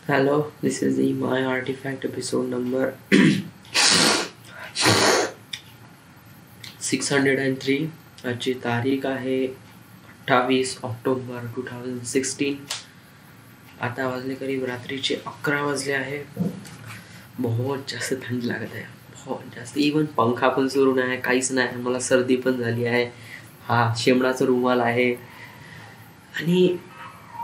Hello, this is the My Artifact episode number 603. आजची तारीख आहे 28 ऑक्टोबर 2016. आता वाजले करीब रात्रीचे 11 वाजले आहे. बहुत जास्त थंडी लागत आहे, बहुत जास्त. इवन पंखा पण सुरू नाही, काहीच नाही. मला सर्दी पण झाली आहे. हा शेमडाचा रुमाल आहे आणि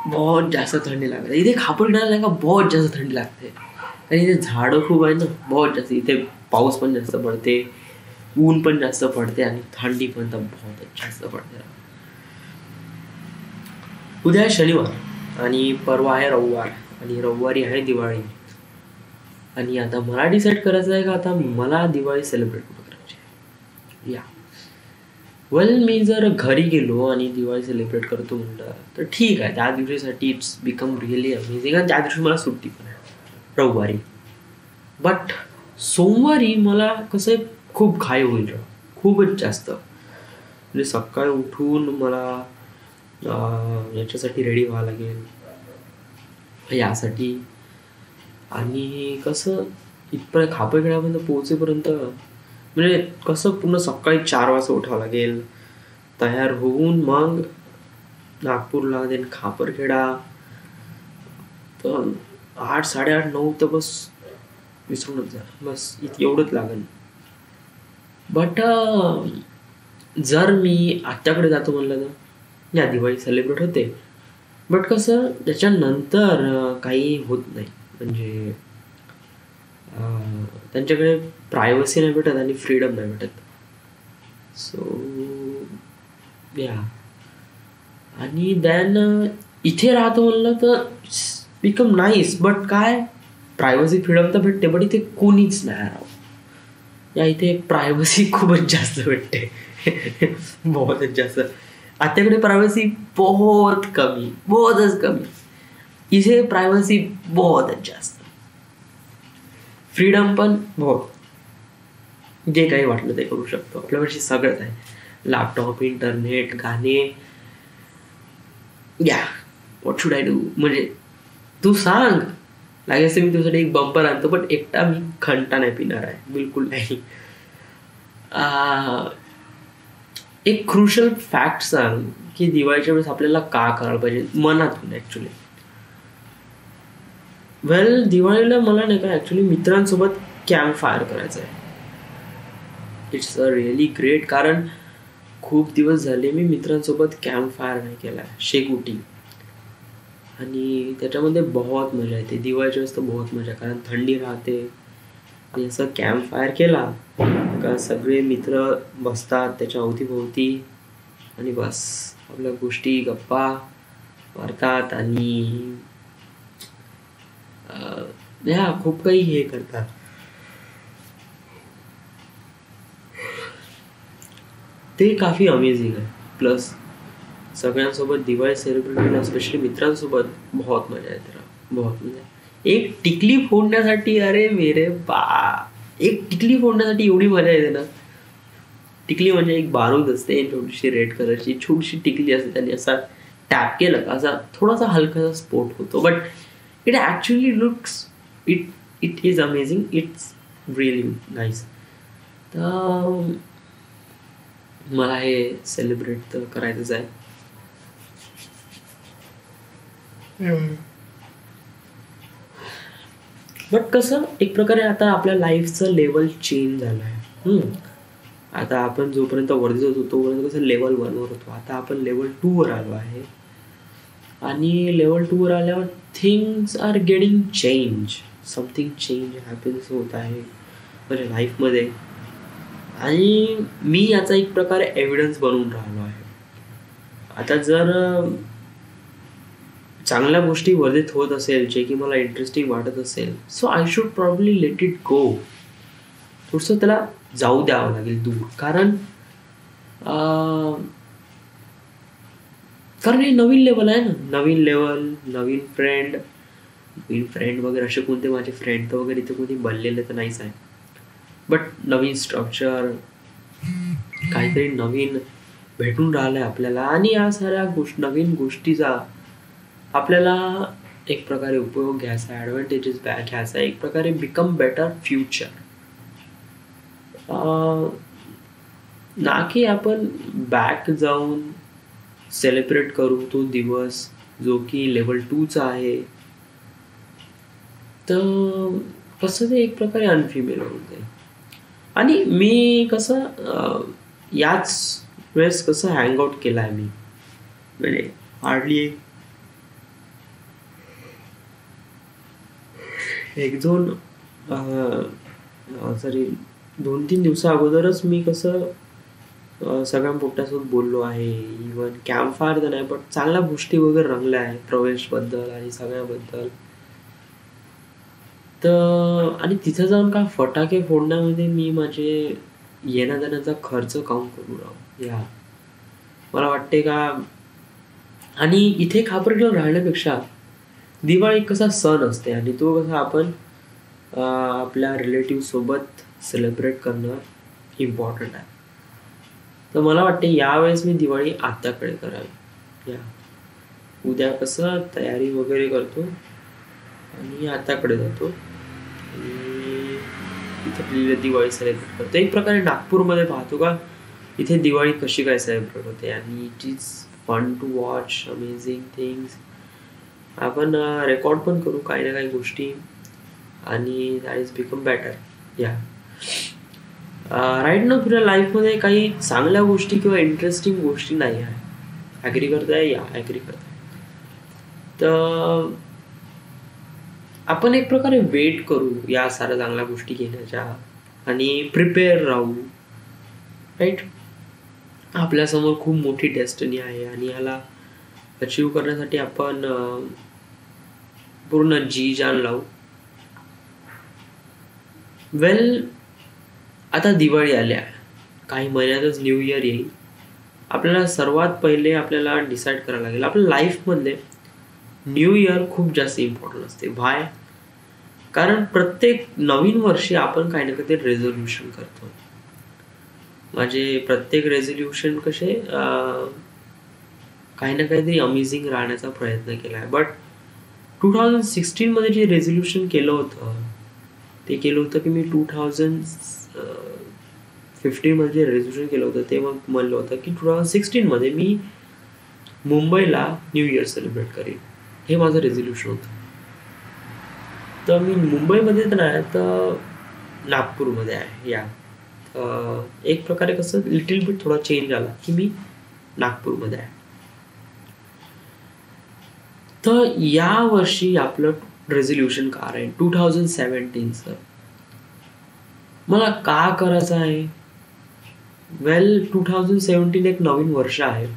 बहुत जास्त थंडी लागते इथे. खापरखेड्याला नाही का बहुत जास्त थंडी लागते आणि इथे झाडं खूप आहे ना, बहुत जास्त. इथे पाऊस पण जास्त पडते, ऊन पण जास्त पडते आणि थंडी पण तर बहुत जास्त पडते. उद्या आहे शनिवार आणि परवा आहे रविवार आणि रविवारी आहे दिवाळी. आणि आता मला डिसाईड करायचं आहे का आता मला दिवाळी सेलिब्रेट करायची आहे. या मी जर घरी गेलो आणि दिवाळी सेलिब्रेट करतो म्हटलं तर ठीक आहे, त्या दिवशीसाठी इट्स बिकम रिअली अमेझिंग. आणि त्या दिवशी मला सुट्टी पण आहे रविवारी. बट सोमवारी मला कसं खूप घाई होईल, खूपच जास्त. म्हणजे सकाळी उठून मला याच्यासाठी रेडी व्हावं लागेल यासाठी. आणि कसं इथपर्यंत खापरखेड्यापर्यंत पोहोचेपर्यंत म्हणजे कसं पूर्ण सकाळी 4 वाजता उठावं लागेल, तयार होऊन मग नागपूरला, देन खापरखेडा. तर 8, 8:30, 9 तर बस विसरूनच जा, बस एवढंच लागेल. बट जर मी आत्याकडे जातो म्हणलं तर या दिवाळी सेलिब्रेट होते. बट कसं त्याच्यानंतर काही होत नाही, म्हणजे त्यांच्याकडे प्रायव्हसी नाही भेटत आणि फ्रीडम नाही भेटत. सो या आणि देन इथे राहतो म्हणलं तर बिकम नाईस. बट काय प्रायव्हसी फ्रीडम तर भेटते, बट इथे कोणीच नाही राहू. या इथे प्रायव्हसी खूपच जास्त भेटते बहुतच जास्त. आत्याकडे प्रायव्हसी बहुत कमी, बहुतच कमी. इथे प्रायव्हसी बहुतच जास्त, फ्रीडम पण बहुत. जे काही वाटलं ते करू शकतो, आपल्यापाशी सगळंच आहे. लॅपटॉप, इंटरनेट, गाणे. या व्हॉट शुड आय डू, म्हणजे तू सांग. लागेल मी तुझ्यासाठी एक बंपर आणतो, पण एकटा मी घंटा नाही पिणार आहे, बिलकुल नाही. एक क्रुशल फॅक्ट सांग की दिवाळीच्या वेळेस आपल्याला का करायला पाहिजे मनातून ॲक्च्युली. दिवाळीला मला नाही का ॲक्च्युली मित्रांसोबत कॅम्प फायर करायचं आहे. इट्स अ रिअली ग्रेट, कारण खूप दिवस झाले मी मित्रांसोबत कॅम्प फायर नाही केला आहे, शेकोटी. आणि त्याच्यामध्ये बहुत मजा येते दिवाळीच्या वेळेस तर बहुत मजा, कारण थंडी राहते. आणि असं कॅम्प फायर केला का सगळे मित्र बसतात त्याच्या अवतीभोवती आणि बस आपल्या गोष्टी गप्पा मारतात आणि खूप काही हे करतात. ते काफी अमेझिंग आहे. प्लस सगळ्यांसोबत दिवाळी सेलिब्रेट करणं, स्पेशली मित्रांसोबत, बहुत मजा येते, बहुत मजा. एक टिकली फोडण्यासाठी, अरे मेरे बा, एक टिकली फोडण्यासाठी एवढी मजा येते ना. टिकली म्हणजे एक बारूद असते छोटीशी, रेड कलरची छोटीशी टिकली असते. त्यांनी असा टॅप केलं का असा थोडासा हलकासा स्फोट होतो. But it actually looks, it is amazing, it's really nice. तर मला हे सेलिब्रेट तर करायचंच आहे. बट कसं एक प्रकारे आता आपल्या लाईफचं लेवल चेंज झालं आहे. आता आपण जोपर्यंत वर्धेत होतो तोपर्यंत कसं लेवल 1 वर होतो, आता आपण लेवल 2 वर आलो आहे. आणि लेवल 2 वर आल्यावर things are getting change, something change happens होत आहे माझ्या लाईफमध्ये. आणि मी याचा एक प्रकारे एव्हिडन्स बनवून राहिलो आहे. आता जर चांगल्या गोष्टी वर्धित होत असेल, जे की मला इंटरेस्टिंग वाटत असेल, so I should probably let it go. थोडंसं त्याला जाऊ द्यावं लागेल दूर, कारण हे नवीन लेवल आहे ना. नवीन लेवल, नवीन फ्रेंड वगैरे. असे कोणते माझे फ्रेंड तर वगैरे इथे कोणी बनलेले तर नाहीच आहे. बट नवीन स्ट्रक्चर, काहीतरी नवीन भेटून राहिलं आहे आपल्याला. आणि या साऱ्या नवीन गोष्टीचा आपल्याला एक प्रकारे उपयोग घ्यायचा, ॲडव्हान्टेजेस घ्यायचा, एक प्रकारे बिकम बेटर फ्युचर. ना की आपण बॅक जाऊन सेलिब्रेट करू तो दिवस जो की लेवल 2चा आहे. तर कसं ते एक प्रकारे अनफिमेल होऊन जाईल. आणि मी कसं याच वेळेस कसं हँगआउट केला आहे मी, म्हणजे हार्डली एक दोन सॉरी 2-3 दिवसा अगोदरच मी कसं सगळ्या पोट्ट्यासोबत बोललो आहे. इवन कॅम्प फायर तर नाही, पण चांगल्या गोष्टी वगैरे रंगल्या आहेत प्रवेशबद्दल आणि सगळ्याबद्दल. तर आणि तिथं जाऊन का फटाके फोडण्यामध्ये मी माझे येण्या-जाण्याचा खर्च काउंट करू राहू या मला वाटते का. आणि इथे खापरला राहण्यापेक्षा दिवाळी कसा सण असते आणि तो कसा आपण आपल्या रिलेटिव्ह सोबत सेलिब्रेट करणं इम्पॉर्टंट आहे. तर मला वाटते यावेळेस मी दिवाळी आत्ताकडे करावी. या उद्या कसं तयारी वगैरे करतो आणि आताकडे जातो आणि इथे दिवाळी सेलिब्रेट करतो. एक प्रकारे नागपूरमध्ये पाहतो का इथे दिवाळी कशी काय सेलिब्रेट होते आणि it is fun to watch amazing things. आपण रेकॉर्ड पण करू काही ना काही गोष्टी आणि दॅट इज बिकम बेटर. या राईट ना तुझ्या लाईफमध्ये काही चांगल्या गोष्टी किंवा इंटरेस्टिंग गोष्टी नाही आहे. ॲग्री करताय? या ॲग्री करताय. तर आपण एक प्रकारे वेट करू या साऱ्या चांगल्या गोष्टी घेण्याच्या आणि प्रिपेअर राहू. राईट, आपल्यासमोर खूप मोठी डेस्टिनी आहे आणि याला अचीव करण्यासाठी आपण पूर्ण जी जान लावू. वेल, आता दिवाळी आल्या, काही महिन्यातच न्यू इयर येईल. आपल्याला सर्वात पहिले आपल्याला डिसाईड करायला लागेल आपल्या लाईफमधले न्यू इयर खूप जास्त इम्पॉर्टंट असते. व्हाय? कारण प्रत्येक नवीन वर्षी आपण काही ना काही रेझोल्युशन करतो. माझे प्रत्येक रेझोल्युशन कसे काही ना काहीतरी अमेझिंग राहण्याचा प्रयत्न केला आहे. बट 2016 मध्ये जे रेझोल्युशन केलं होतं ते केलं होतं की मी 2015 मध्ये रेझोल्युशन केलं होतं ते मग म्हणलं होतं की 2016 मध्ये मी मुंबईला न्यू इयर सेलिब्रेट करेन. हे माझं रेझोल्युशन होतं. तर मी मुंबईमध्ये तर नाही तर नागपूरमध्ये आहे. या एक प्रकारे कसं लिटिल बिट थोडा चेंज आला की मी नागपूरमध्ये आहे. तर या वर्षी आपलं रेझोल्युशन का आहे 2017चं मला का करायचं आहे? वेल, 2017 एक नवीन वर्ष आहे.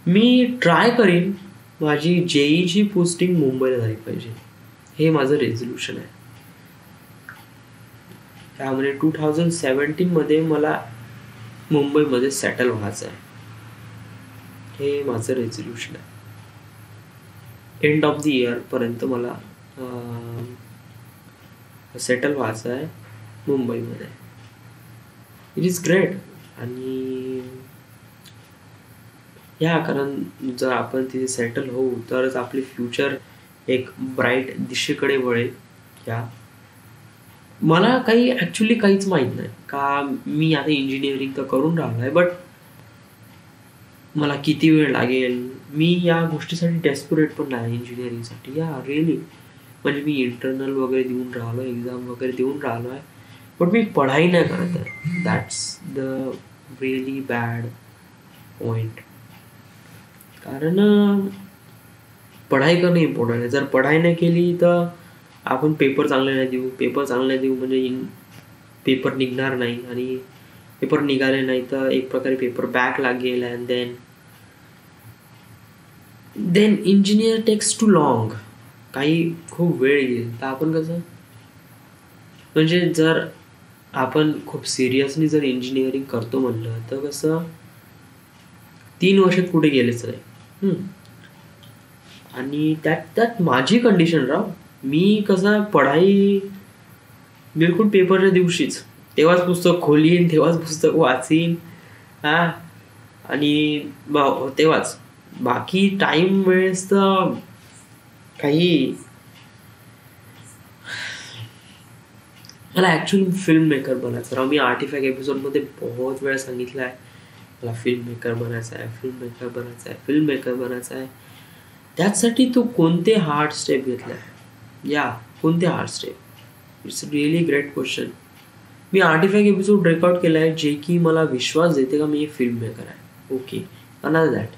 मी ट्राय करीन माझी JEEची पोस्टिंग मुंबईला झाली पाहिजे. हे माझं रेझोल्युशन आहे. त्यामुळे 2017 मध्ये मला मुंबईमध्ये सेटल व्हायचं आहे. हे माझं रेझोल्युशन आहे. एंड ऑफ द इयर पर्यंत मला सेटल व्हायचं आहे मुंबईमध्ये. It is great. आणि या कारण जर आपण तिथे सेटल होऊ तरच आपले फ्युचर एक ब्राईट दिशेकडे वळेल. या मला काही ॲक्च्युली काहीच माहीत नाही का मी आता इंजिनिअरिंग तर करून राहिलो आहे, बट मला किती वेळ लागेल मी या गोष्टीसाठी डेस्परेट पण नाही इंजिनिअरिंगसाठी. या रिअली म्हणजे मी इंटरनल वगैरे देऊन राहिलो, एक्झाम वगैरे देऊन राहिलो आहे, बट मी पढाई नाही करत आहे. That's the really bad point. कारण पढाई करणं इम्पॉर्टंट आहे. जर पढाई नाही केली तर आपण पेपर चांगले नाही देऊ. पेपर चांगले नाही देऊ म्हणजे पेपर निघणार नाही आणि पेपर निघाले नाही तर एक प्रकारे पेपर बॅक लागेल and then engineer takes too long. काही खूप वेळ येईल. तर आपण कसं म्हणजे जर आपण खूप सिरियसली जर इंजिनिअरिंग करतो म्हणलं तर कसं 3 वर्षात कुठे गेलेच नाही. आणि त्यात माझी कंडिशन राव. मी कसं पढाई बिलकुल पेपरच्या दिवशीच तेव्हाच पुस्तक खोलीन, तेव्हाच पुस्तक वाचीन आणि तेव्हाच बाकी टाईम वेळेस तर काही मला ॲक्च्युली फिल्म मेकर बनायचं राव. मी आर्टिफॅक्ट एपिसोडमध्ये बहुत वेळा सांगितलं आहे मला फिल्म मेकर बनायचं आहे, फिल्म मेकर बनायचं आहे, फिल्म मेकर बनायचं आहे. त्याचसाठी तू कोणते हार्ड स्टेप घेतला आहे? या कोणते hard step? It's really great question. Me artefact episode record केला आहे जे की मला विश्वास देते का मी एक फिल्म मेकर आहे. Okay, another that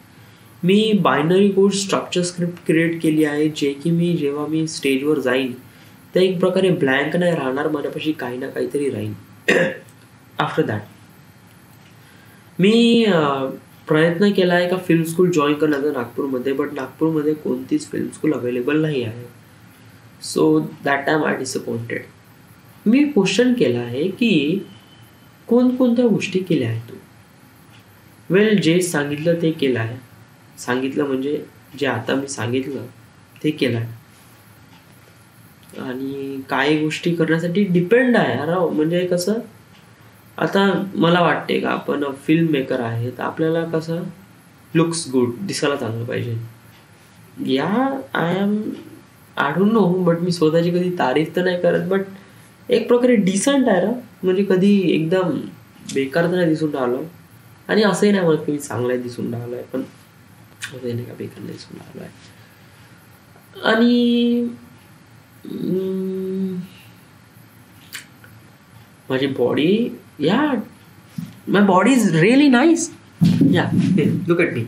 me binary code structure script create केली आहे जे की मी जेव्हा मी स्टेजवर जाईन तर एक प्रकारे ब्लँक नाही राहणार, माझ्यापाशी काही ना काहीतरी राहील. आफ्टर दॅट मी प्रयत्न केला आहे का फिल्म स्कूल जॉईन करण्याचा नागपूरमध्ये, बट नागपूरमध्ये कोणतीच फिल्म स्कूल अवेलेबल नाही आहे. So that time I disappointed. Me question केला आहे की कोणकोणत्या गोष्टी केल्या आहेत तू? वेल, जे सांगितलं ते केलं आहे. सांगितलं म्हणजे जे आता मी सांगितलं ते केलं आहे. आणि काही गोष्टी करण्यासाठी डिपेंड आहे यार. म्हणजे कसं, आता मला वाटते का आपण फिल्म मेकर आहे तर आपल्याला कसं लुक्स गुड, दिसायला चांगलं पाहिजे. या आय डोंट नो, बट मी स्वतःची कधी तारीफ तर नाही करत, बट एक प्रकारे डिसेंट आहे ना. म्हणजे कधी एकदम बेकार तर नाही दिसून राहिलो आणि असंही नाही म्हणत की मी चांगला दिसून राहिलो आहे, पण असंही नाही का बेकार नाही दिसून राहिलो आहे. आणि माझी बॉडी, या माय बॉडी इज रिअली नाईस. या लुक एट मी.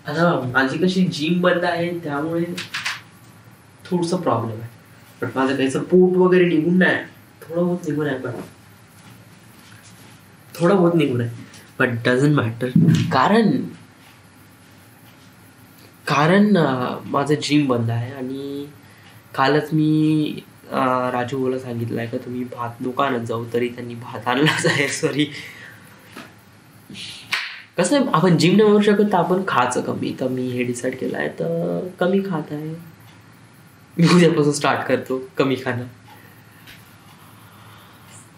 आता माझी कशी जिम बंद आहे त्यामुळे थोडंसं प्रॉब्लेम आहे, बट माझं काहीचं पोट वगैरे निघून नाही, थोडं बहुत निघून आहे, पण थोडं बहुत निघून आहे, बट डझंट मॅटर. कारण माझं जिम बंद आहे. आणि कालच मी राजू बोला सांगितलं आहे का तुम्ही भात दुकानात जाऊ, तरी त्यांनी भात आणलाच आहे. सॉरी, कसं आहे, आपण जिम नाही म्हणू शकत तर आपण खायचं कमी. तर मी हे डिसाईड केलं आहे तर कमी खात आहे. मी उद्यापासून स्टार्ट करतो कमी खाणं.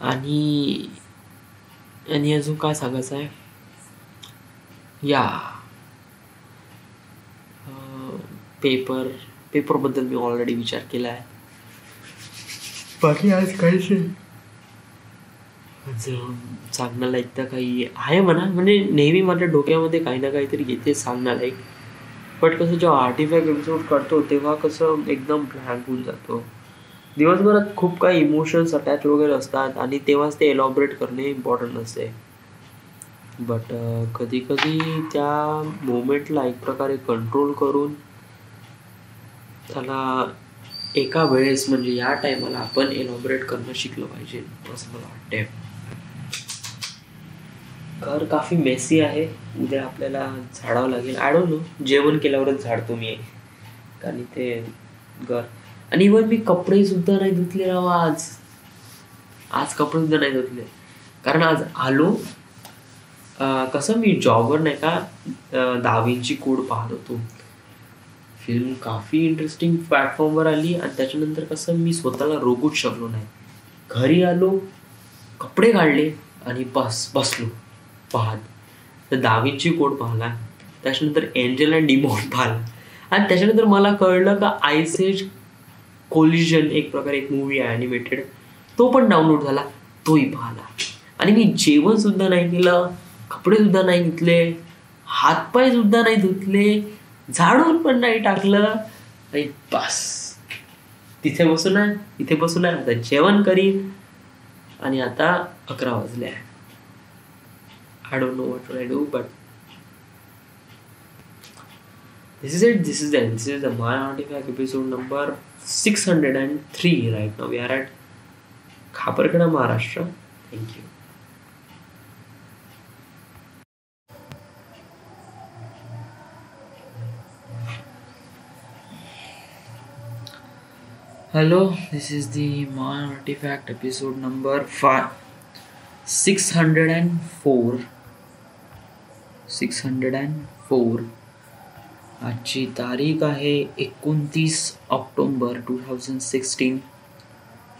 आणि अजून काय सांगायचं आहे, या पेपरबद्दल मी ऑलरेडी विचार केला आहे. बाकी आज काहीच सांगणं लाईक तर काही आहे म्हणा. म्हणजे नेहमी माझ्या डोक्यामध्ये काही ना काहीतरी येते सांगणं लाईक, बट कसं जेव्हा आर्टिफॅक्ट एपिसोड करतो तेव्हा कसं एकदम ब्लँक होऊन जातो. दिवसभरात खूप काही इमोशन्स अटॅच वगैरे असतात आणि तेव्हाच ते एलॉबरेट करणे इम्पॉर्टंट असते. बट कधी कधी त्या मोमेंटला एक प्रकारे कंट्रोल करून त्याला एका वेळेस म्हणजे या टायमाला आपण एलॉबरेट करणं शिकलं पाहिजे असं मला वाटते. घर काफी मेसी आहे, उद्या आपल्याला झाडावं लागेल. आय डोंट नो, जेवण केल्यावरच झाडतो मी, कारण ते घर. आणि इव्हन मी कपडे सुद्धा नाही धुतले राव. आज कपडे सुद्धा नाही धुतले, कारण आज आलो कसं मी जॉबवर नाही का दा विंची कोड पाहत होतो. फिल्म काफी इंटरेस्टिंग प्लॅटफॉर्मवर आली आणि त्याच्यानंतर कसं मी स्वतःला रोखूच शकलो नाही. घरी आलो, कपडे काढले आणि बसलो पाहत. तर दा विंची कोड पाहिला, त्याच्यानंतर एंजल अँड डिमॉन पाहिला आणि त्याच्यानंतर मला कळलं का आइस एज कोलिजन एक प्रकारे एक मूवी आहे ॲनिमेटेड, तो पण डाउनलोड झाला, तोही पाहिला. आणि मी जेवण सुद्धा नाही केलं, कपडे सुद्धा नाही धुतले, हातपाय सुद्धा नाही धुतले, झाडून पण नाही टाकलं. आणि बस तिथे बसून आहे, इथे बसून आहे. आता जेवण करीन आणि आता 11 वाजले आहे. I don't know what will I do, but this is it. This is the My Artifact episode number 603 right now. We are at Khapargada, Maharashtra. Thank you. Hello, this is the My Artifact episode number 604. आजची तारीख आहे 29 ऑक्टोंबर 2016.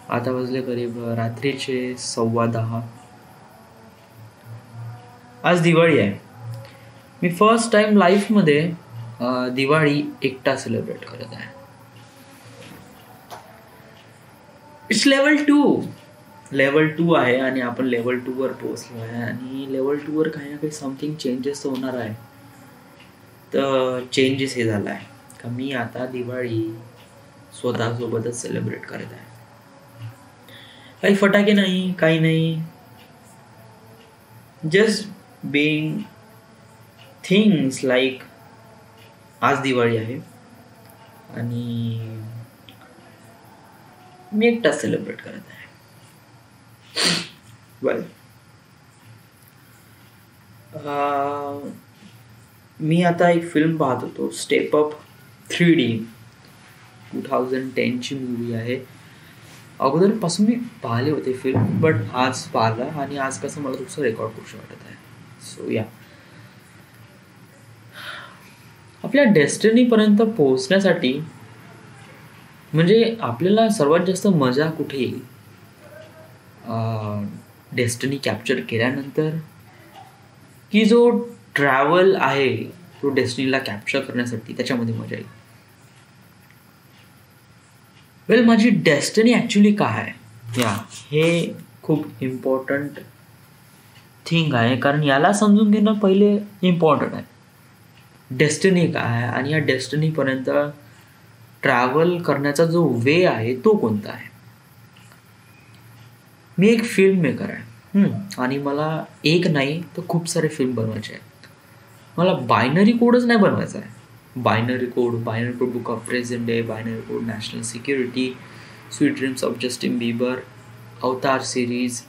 आता वाजले करीब रात्रीचे 10:15. आज दिवाळी आहे. मी first time लाईफमध्ये दिवाळी एकटा सेलिब्रेट करत आहे. इट्स लेवल 2 आहे आणि आपण लेवल 2 वर पोहोचलो आहे आणि लेवल 2 वर काही ना काही समथिंग चेंजेस तर होणार आहे. तर चेंजेस हे झाला आहे का मी आता दिवाळी स्वतःसोबतच सेलिब्रेट करत आहे. काही फटाके नाही, काही नाही, जस्ट बीइंग थिंग्स लाईक आज दिवाळी आहे आणि मी एकटा सेलिब्रेट करत आहे. वेल, मी आता एक फिल्म पाहत होतो, स्टेप अप 3D 2010ची मूवी आहे. अगोदरपासून मी पाहिले होते फिल्म, बट आज पाहिला आणि आज कसं मला तुमचं रेकॉर्ड करू वाटत आहे. सो या आपल्या डेस्टिनीपर्यंत पोहोचण्यासाठी म्हणजे आपल्याला सर्वात जास्त मजा कुठे येईल? डेस्टिनी कॅप्चर केल्यानंतर की जो ट्रॅव्हल आहे तो डेस्टिनीला कॅप्चर करण्यासाठी, त्याच्यामध्ये मजा येईल. वेल, माझी डेस्टिनी ॲक्च्युली काय आहे हे खूप इम्पॉर्टंट थिंग आहे, कारण याला समजून घेणं पहिले इम्पॉर्टंट आहे. डेस्टिनी काय आहे आणि या डेस्टिनीपर्यंत ट्रॅव्हल करण्याचा जो वे आहे तो कोणता आहे. मी एक फिल्म मेकर आहे आणि मला एक नाही तर खूप सारे फिल्म बनवायचे आहेत. मला बायनरी कोडच नाही बनवायचा आहे. Binary code book of present day, binary code national security, sweet dreams of Justin Bieber, Avatar series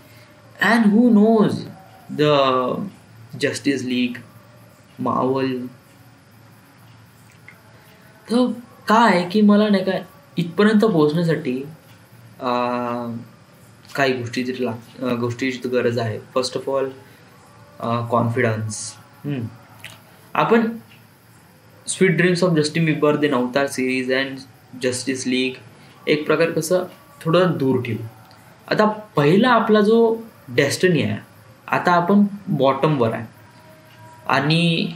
and who knows the Justice League, Marvel. तर काय की मला नाही काय इथपर्यंत पोहोचण्यासाठी काही गोष्टीची गरज आहे. First of all confidence. आपण sweet dreams of Justin Bieber, then Avatar series and Justice League एक प्रकार कसं थोडं दूर ठेवू. आता पहिला आपला जो डेस्टिनी आहे, आता आपण बॉटमवर आहे आणि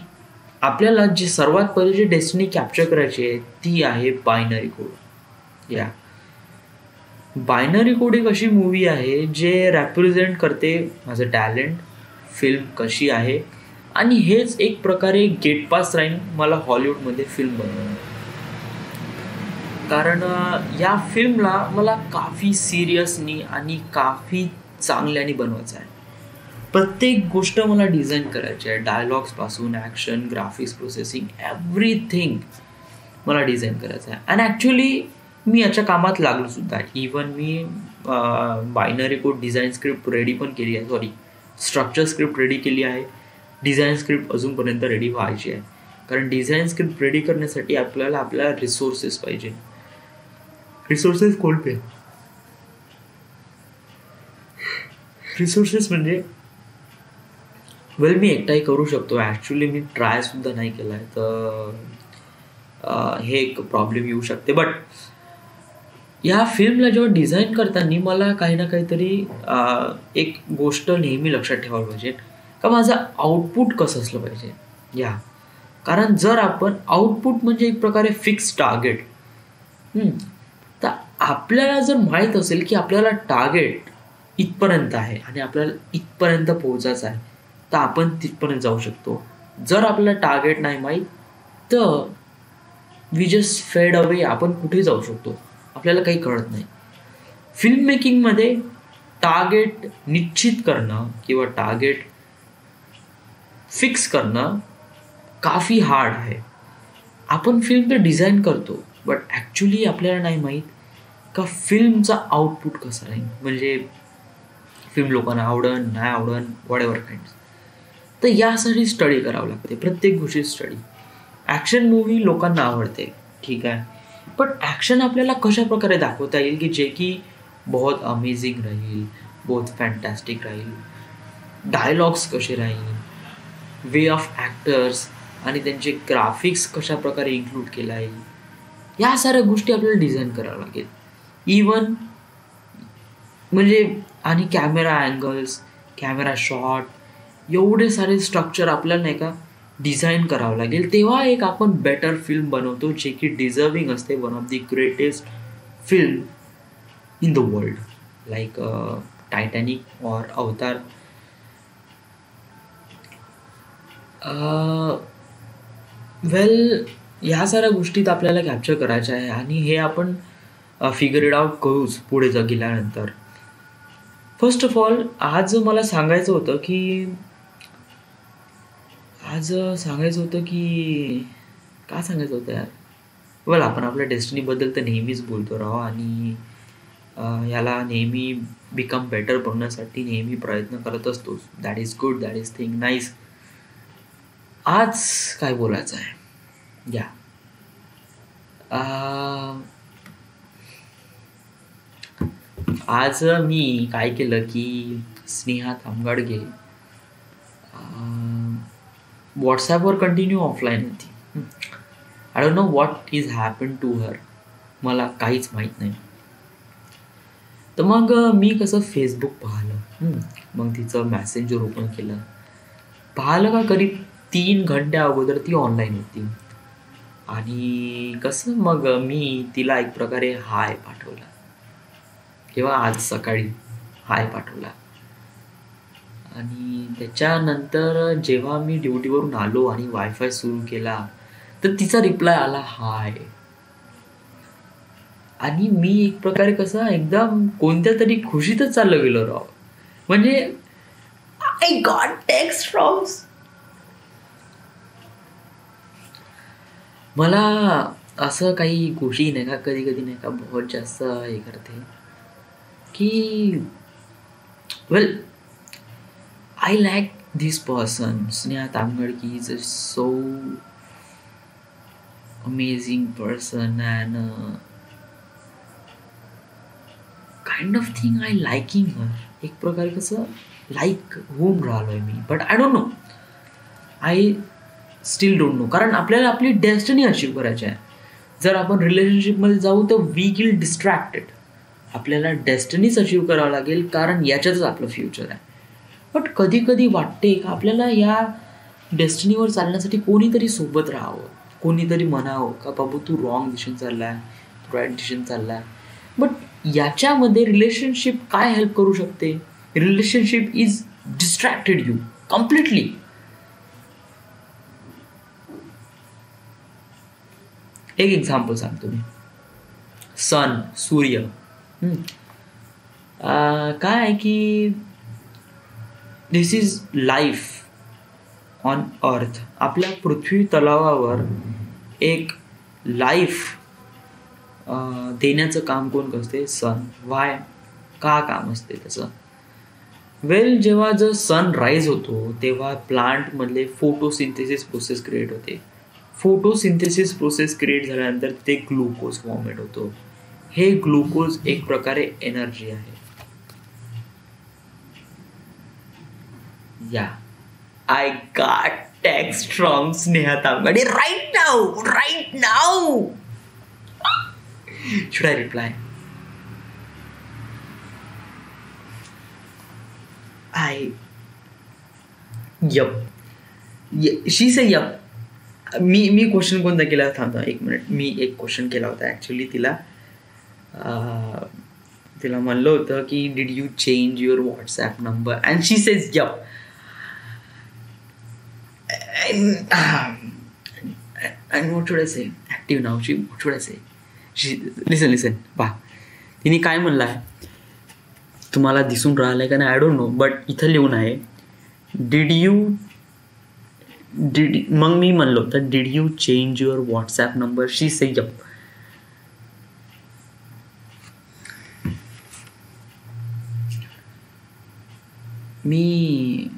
आपल्याला जी सर्वात पहिले जी डेस्टिनी कॅप्चर करायची आहे ती आहे बायनरी कोड. या बायनरी कोड एक अशी मूवी आहे जे रेप्रेझेंट करते माझं टॅलेंट, फिल्म कशी आहे आणि हेच एक प्रकारे गेट पास राहील मला हॉलिवूडमध्ये फिल्म बनवणं. कारण या फिल्मला मला काफी सिरियसनी आणि काफी चांगल्याने बनवायचं आहे. प्रत्येक गोष्ट मला डिझाईन करायची आहे, डायलॉग्सपासून ॲक्शन, ग्राफिक्स, प्रोसेसिंग, एव्हरीथिंग मला डिझाईन करायचं आहे. आणि ॲक्च्युली मी याच्या कामात लागलो सुद्धा. इवन मी binary code design script ready पण केली आहे, स्ट्रक्चर स्क्रिप्ट रेडी केली आहे. डिझाईन स्क्रिप्ट अजूनपर्यंत रेडी व्हायची आहे, कारण डिझाईन स्क्रिप्ट रेडी करण्यासाठी आपल्याला रिसोर्सेस पाहिजे. रिसोर्सेस कोणते? रिसोर्सेस म्हणजे वेल मी एकटाही करू शकतो. ॲक्च्युली मी ट्राय सुद्धा नाही केला आहे, तर हे एक प्रॉब्लेम येऊ शकते. बट या फिल्मला जेव्हा डिझाईन करताना मला काही ना काहीतरी एक गोष्ट नेहमी लक्षात ठेवायला पाहिजे का माझं आउटपुट कसं असलं पाहिजे. कारण जर आपण आउटपुट म्हणजे एक प्रकारे फिक्स टार्गेट, तर आपल्याला जर माहीत असेल की आपल्याला टार्गेट इथपर्यंत आहे आणि आपल्याला इथपर्यंत पोहोचायचं आहे, तर आपण तिथपर्यंत जाऊ शकतो. जर आपल्याला टार्गेट नाही माहीत तर वी जस्ट फेड अवे, आपण कुठे जाऊ शकतो आपल्याला काही कळत नाही. फिल्म मेकिंगमध्ये टार्गेट निश्चित करणं किंवा टार्गेट फिक्स करणं काफी हार्ड आहे. आपण फिल्म तर डिझाईन करतो, बट ॲक्च्युली आपल्याला नाही माहीत का फिल्मचा आउटपुट कसा राहील, म्हणजे फिल्म लोकांना आवडन नाही आवडन, वॉट एव्हर काइंड. तर यासाठी स्टडी करावं लागते, प्रत्येक गोष्टी स्टडी. ॲक्शन मूवी लोकांना आवडते, ठीक आहे, पण ॲक्शन आपल्याला कशा प्रकारे दाखवता येईल की जे की बहुत अमेझिंग राहील, बहुत फॅन्टॅस्टिक राहील, डायलॉग्स कसे राहील, वे ऑफ ॲक्टर्स आणि त्यांचे ग्राफिक्स कशा प्रकारे इन्क्लूड केला येईल, या साऱ्या गोष्टी आपल्याला डिझाईन करावं लागेल. इवन म्हणजे आणि कॅमेरा अँगल्स, कॅमेरा शॉट, एवढे सारे स्ट्रक्चर आपल्याला नाही का डिझाईन करावं लागेल, तेव्हा एक आपण बेटर फिल्म बनवतो, जे की डिझर्विंग असते one of the greatest film in the world, like Titanic और अवतार. वेल, ह्या साऱ्या गोष्टीत आपल्याला कॅप्चर करायच्या आहे आणि हे आपण फिगर इट आउट करूच पुढे गेल्यानंतर. फर्स्ट ऑफ ऑल, आज मला सांगायचं होतं की काय सांगायचं होतं यार. वेल, आपण आपल्या डेस्टिनीबद्दल तर नेहमीच बोलतो राव आणि याला नेहमी बिकम बेटर बनण्यासाठी नेहमी प्रयत्न करत असतो. That is good, that is thing nice. आज काय बोलायचं आहे या आज मी काय केलं की स्नेहा तामगाडगे व्हॉट्सॲपवर कंटिन्यू ऑफलाईन होती. I don't know what is happen to her, मला काहीच माहीत नाही. तर मग मी कसं फेसबुक पाहिलं, मग तिचं मॅसेंजर ओपन केलं, पाहिलं का करीब 3 घंट्या अगोदर ती ऑनलाईन होती. आणि कसं मग मी तिला एक प्रकारे हाय पाठवला, किंवा आज सकाळी हाय पाठवला. आणि त्याच्यानंतर जेव्हा मी ड्युटीवरून आलो आणि वायफाय सुरू केला तर तिचा रिप्लाय आला हाय. आणि मी एक प्रकारे कसं एकदम कोणत्या तरी खुशीतच चाललं गेलो राव. म्हणजे आय गॉट टेक्स्ट फ्रॉम. मला असं काही गोष्टी नाही का, कधी कधी नाही का बहुत जास्त हे करते की वेल, I like this person. Sneha Tamgadki is a so amazing person and kind of thing I liking her. एक प्रकारे कसं लाईक होऊन राहिलो आहे मी, but I don't know, I still don't know. कारण आपल्याला आपली डेस्टिनी अचीव करायची आहे. जर आपण रिलेशनशिपमध्ये जाऊ तर वी गेट डिस्ट्रॅक्टेड. आपल्याला डेस्टिनीच अचीव करावं लागेल, कारण याच्यातच आपलं फ्युचर आहे. बट कधी कधी वाटते का आपल्याला या डेस्टिनीवर चालण्यासाठी कोणीतरी सोबत राहावं, कोणीतरी म्हणावं का बाबू तू रॉंग डिसिजन चाललाय, तू राईट डिसिजन चाललाय. बट याच्यामध्ये रिलेशनशिप काय हेल्प करू शकते? Relationship is distracted you completely. एक एक्झाम्पल सांगतो मी. सन, सूर्य, काय आहे की दिस इज लाईफ ऑन अर्थ. आपल्या पृथ्वी तलावावर एक लाईफ देण्याचं काम कोण करते? सन. वाय? का काम असते त्याचं? वेल, जेव्हा जर सन राईज होतो तेव्हा प्लांटमधले फोटोसिंथेसिस प्रोसेस क्रिएट होते. फोटोसिंथेसिस प्रोसेस क्रिएट झाल्यानंतर ते ग्लुकोज फॉर्मेट होतो. हे ग्लुकोज एक प्रकारे एनर्जी आहे. Yeah, I got text from Sneha Tamgadge right now. Should I reply? Yup. She said yup. Me question कोणता केला होता? एक मिनिट. मी एक क्वेश्चन केला होता ॲक्च्युली तिला. तिला म्हणलं होतं की did you change your WhatsApp number? And she says yup. And what should I say? Active now. What should I say? Listen. पहा, तिने काय म्हणलं आहे तुम्हाला दिसून राहिलं आहे का नाही आय डोंट नो, बट इथं लिहून आहे मग मी म्हणलो तर did you change your WhatsApp number? She say yup. मी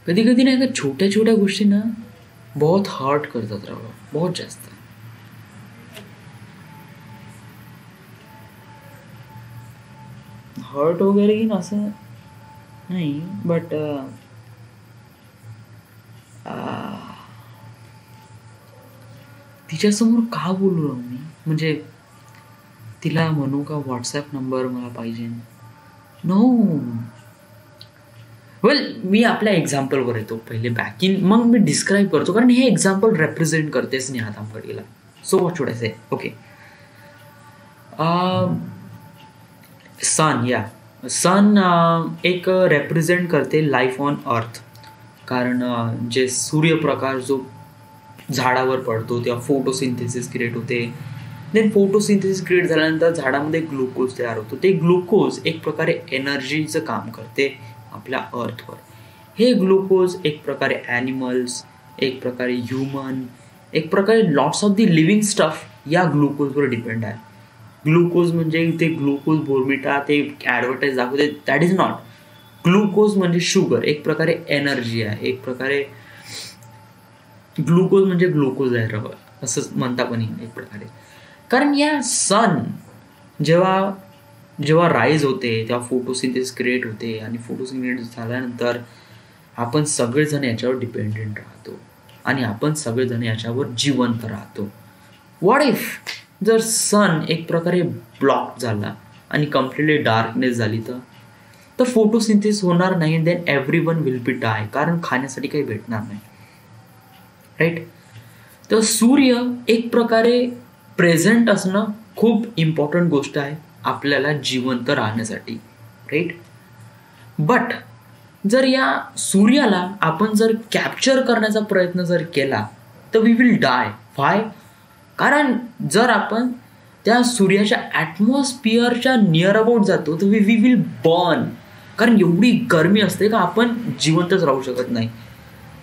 कधी कधी नाही का छोट्या छोट्या गोष्टी ना बहुत हर्ट करतात राव, बहुत जास्त. हर्ट वगैरे की असं नाही, बट तिच्यासमोर का बोलू राहू मी? म्हणजे तिला म्हणू का व्हॉट्सॲप नंबर मला पाहिजे? नो. वेल, मी आपल्या एक्झाम्पलवर येतो पहिले बॅक इन, मग मी डिस्क्राईब करतो, कारण हे एक्झाम्पल रेप्रेझेंट करते स्नेहा तांबगडेला. So what should I say? Okay. सन एक रेप्रेझेंट करते लाईफ ऑन अर्थ, कारण जे सूर्यप्रकाश जो झाडावर पडतो तेव्हा फोटोसिंथेसिस क्रिएट होते. देन फोटोसिंथेसिस क्रिएट झाल्यानंतर झाडामध्ये ग्लुकोज तयार होतो. ते ग्लुकोज एक प्रकारे एनर्जीचं काम करते आपल्या अर्थवर. हे ग्लुकोज एक प्रकारे ॲनिमल्स, एक प्रकारे ह्युमन, एक प्रकारे lots of the living stuff या ग्लुकोजवर डिपेंड आहे. ग्लुकोज म्हणजे ते ग्लुकोज बोर्मिटा ते ॲडव्हर्टाईज दाखवते, दॅट इज नॉट. ग्लुकोज म्हणजे शुगर, एक प्रकारे एनर्जी आहे, एक प्रकारे ग्लुकोज म्हणजे ग्लुकोज आहे असंच म्हणता पण येईल एक प्रकारे. कारण या सन जेव्हा राईज होते तेव्हा फोटोसिंथेसिस क्रिएट होते, आणि फोटोसिंथेसिस झाल्यानंतर आपण सगळेजण याच्यावर डिपेंडेंट राहतो आणि आपण सगळेजण याच्यावर जिवंत राहतो. व्हॉट इफ जर सन एक प्रकारे ब्लॉक झाला आणि कम्प्लिटली डार्कनेस झाली तर फोटोसिंथेसिस होणार नाही. देन एव्हरीवन विल बी डाय, कारण खाण्यासाठी काही भेटणार नाही. राईट. तर सूर्य एक प्रकारे प्रेझेंट असणं खूप इम्पॉर्टंट गोष्ट आहे आपल्याला जिवंत राहण्यासाठी. राईट. बट जर या सूर्याला आपण जर कॅप्चर करण्याचा प्रयत्न जर केला तर वी विल डाय. व्हाय? कारण जर आपण त्या सूर्याच्या ॲटमॉस्फिअरच्या नियर अबाउट जातो तर वी विल बर्न, कारण एवढी गरमी असते का आपण जिवंतच राहू शकत नाही.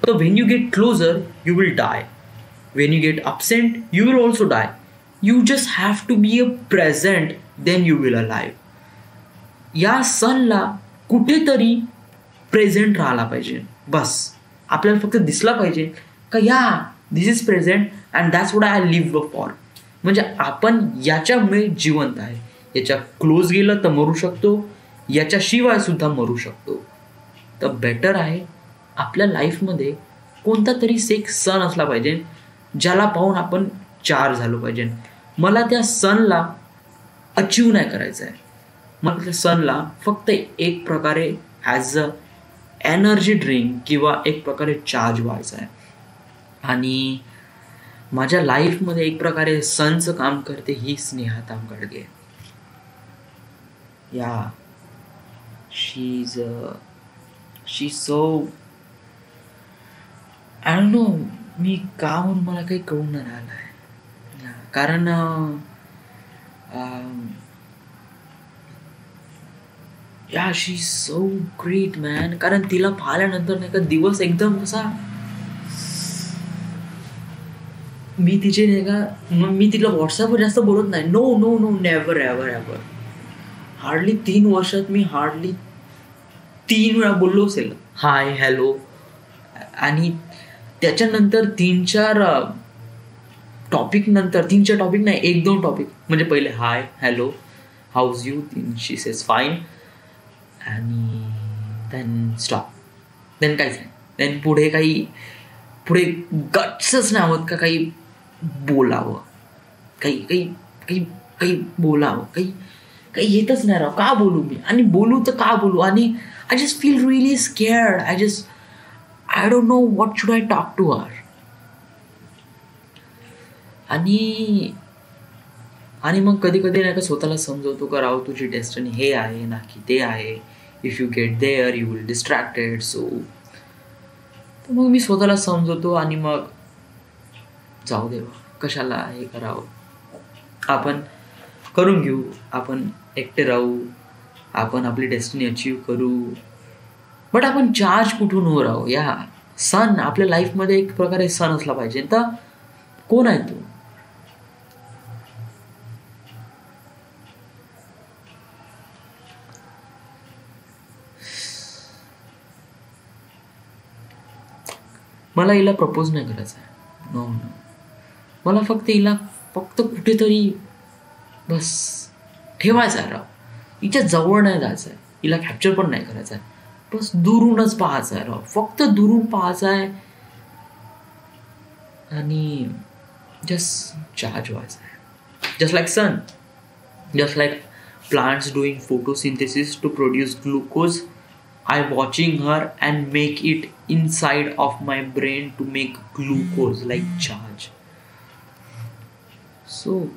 तर when you get closer you will die. When you get absent you will also die. You just have to be a present, then you will alive. या सनला कुठेतरी प्रेझेंट राहायला पाहिजे. बस आपल्याला फक्त दिसला पाहिजे का yeah this is present and that's what I live for. म्हणजे आपण याच्यामुळे जिवंत आहे. याच्या क्लोज गेलं तर मरू शकतो, याच्याशिवाय सुद्धा मरू शकतो. तर बेटर आहे आपल्या लाईफमध्ये कोणता तरी एक सण असला पाहिजे ज्याला पाहून आपण चार्ज झालो पाहिजे. मला त्या सनला अचीव नाही करायचं आहे. मला त्या सनला फक्त एक प्रकारे ॲज अ एनर्जी ड्रिंक किंवा एक प्रकारे चार्ज व्हायचं आहे. आणि माझ्या लाईफमध्ये एक प्रकारे सनचं काम करते ही स्नेहा तांबगडे. या she so I don't no मी का म्हणून मला काही कळून नाही राहिलं आहे. कारण या शी सो ग्रेट मॅन. कारण तिला पाहिल्यानंतर नाही का दिवस एकदम कसा, मी तिचे नाही का मग मी तिला व्हॉट्सअपवर जास्त बोलत नाही. No no no never ever ever. Hardly 3 वर्षात मी हार्डली 3 वेळा बोललो असेल हाय हॅलो. आणि त्याच्यानंतर 3-4 टॉपिक नंतर 3-4 टॉपिक नाही 1-2 टॉपिक म्हणजे पहिले hi hello house you, she says fine, आणि देन स्टॉप. देन काहीच नाही. देन पुढे गट्सच नाही होत का काही बोलावं, काही बोलावं, काही येतच नाही राव. का बोलू मी, आणि बोलू तर का बोलू. आणि I just feel really scared. I don't know what should I talk to her. आणि मग कधी नाही का स्वतःला समजवतो का राव तुझी डेस्टिनी हे आहे ना की ते आहे. If you get there you will distracted. So मग मी स्वतःला समजवतो आणि मग जाऊ देवा कशाला हे करावं, आपण करून घेऊ, आपण एकटे राहू, आपण आपली डेस्टिनी अचीव करू. बट आपण चार्ज कुठून हो राहू. या सन आपल्या लाईफमध्ये एक प्रकारे सन असला पाहिजे. तर कोण आहे तो? मला हिला प्रपोज नाही करायचं आहे. नो. मला हिला फक्त कुठेतरी बस ठेवायचं आहे राव. हिच्या जवळ नाही जायचं आहे, हिला कॅप्चर पण नाही करायचं आहे. बस दुरूनच पाहायचं आहे राव. फक्त दुरून पाहायचं आहे आणि जस्ट चार्ज व्हायचं आहे. Just like sun. Just like plants doing photosynthesis to produce glucose, I watching her and make it inside of my brain to make glucose like charge. So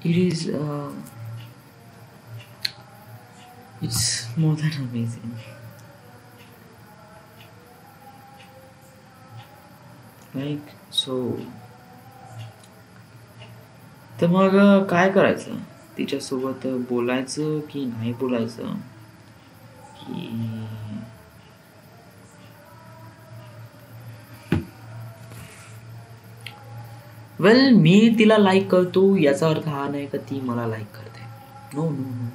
it is it's more than amazing. Like so. तर मग काय करायचं? तिच्यासोबत बोलायचं की नाही बोलायचं? की वेल मी तिला लाईक करतो याचा अर्थ हा नाही का ती मला लाईक करते. नो नो नो,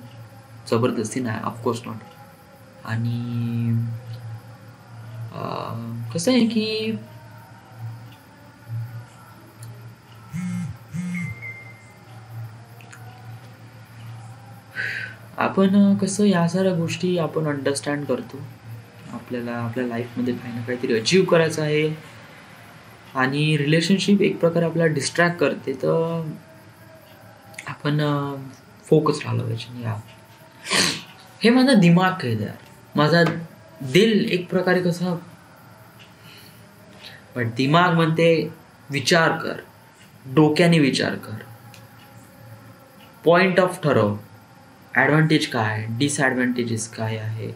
जबरदस्ती नाही, ऑफकोर्स नॉट. आणि कसं आहे की आपण कसं या साऱ्या गोष्टी आपण अंडरस्टँड करतो. आपल्याला आपल्या लाईफमध्ये काही ना काहीतरी अचीव करायचं आहे आणि रिलेशनशिप एक प्रकारे आपल्याला डिस्ट्रॅक्ट करते, तर आपण फोकस राहिलं पाहिजे. या हे माझा दिमाग आहे यार, माझा दिल एक प्रकारे कसं, पण दिमाग म्हणते विचार कर, डोक्याने विचार कर, पॉइंट ऑफ ठरव, ॲडव्हान्टेज काय, डिसॲडव्हान्टेजेस काय आहे,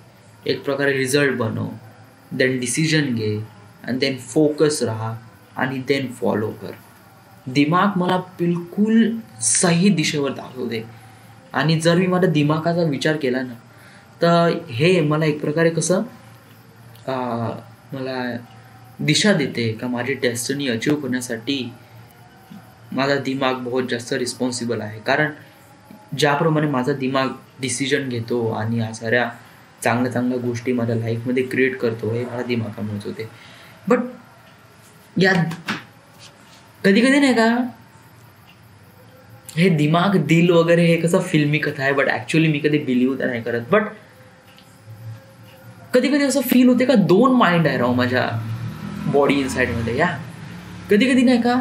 एक प्रकारे रिझल्ट बनव, देन डिसिजन घे आणि देन फोकस राहा आणि देन फॉलो कर. दिमाग मला बिलकुल सही दिशेवर दाखवते आणि जर मी माझ्या दिमागाचा विचार केला ना तर हे मला एक प्रकारे कसं मला दिशा देते का माझी डेस्टिनी अचीव करण्यासाठी माझा दिमाग बहुत जास्त रिस्पॉन्सिबल आहे. कारण ज्याप्रमाणे माझा दिमाग डिसिजन घेतो आणि या साऱ्या चांगल्या चांगल्या गोष्टी माझ्या लाईफमध्ये क्रिएट करतो हे मला दिमागामुळेच होते. बट या कधी कधी नाही का हे दिमाग दिल वगैरे हे कसं फिल्मी कथा आहे, बट ॲक्च्युअली मी कधी बिलीव्ह तर नाही करत. बट कधी कधी असं फील होते का दोन माइंड आहे राव माझ्या बॉडी इनसाइडमध्ये. या कधी कधी नाही का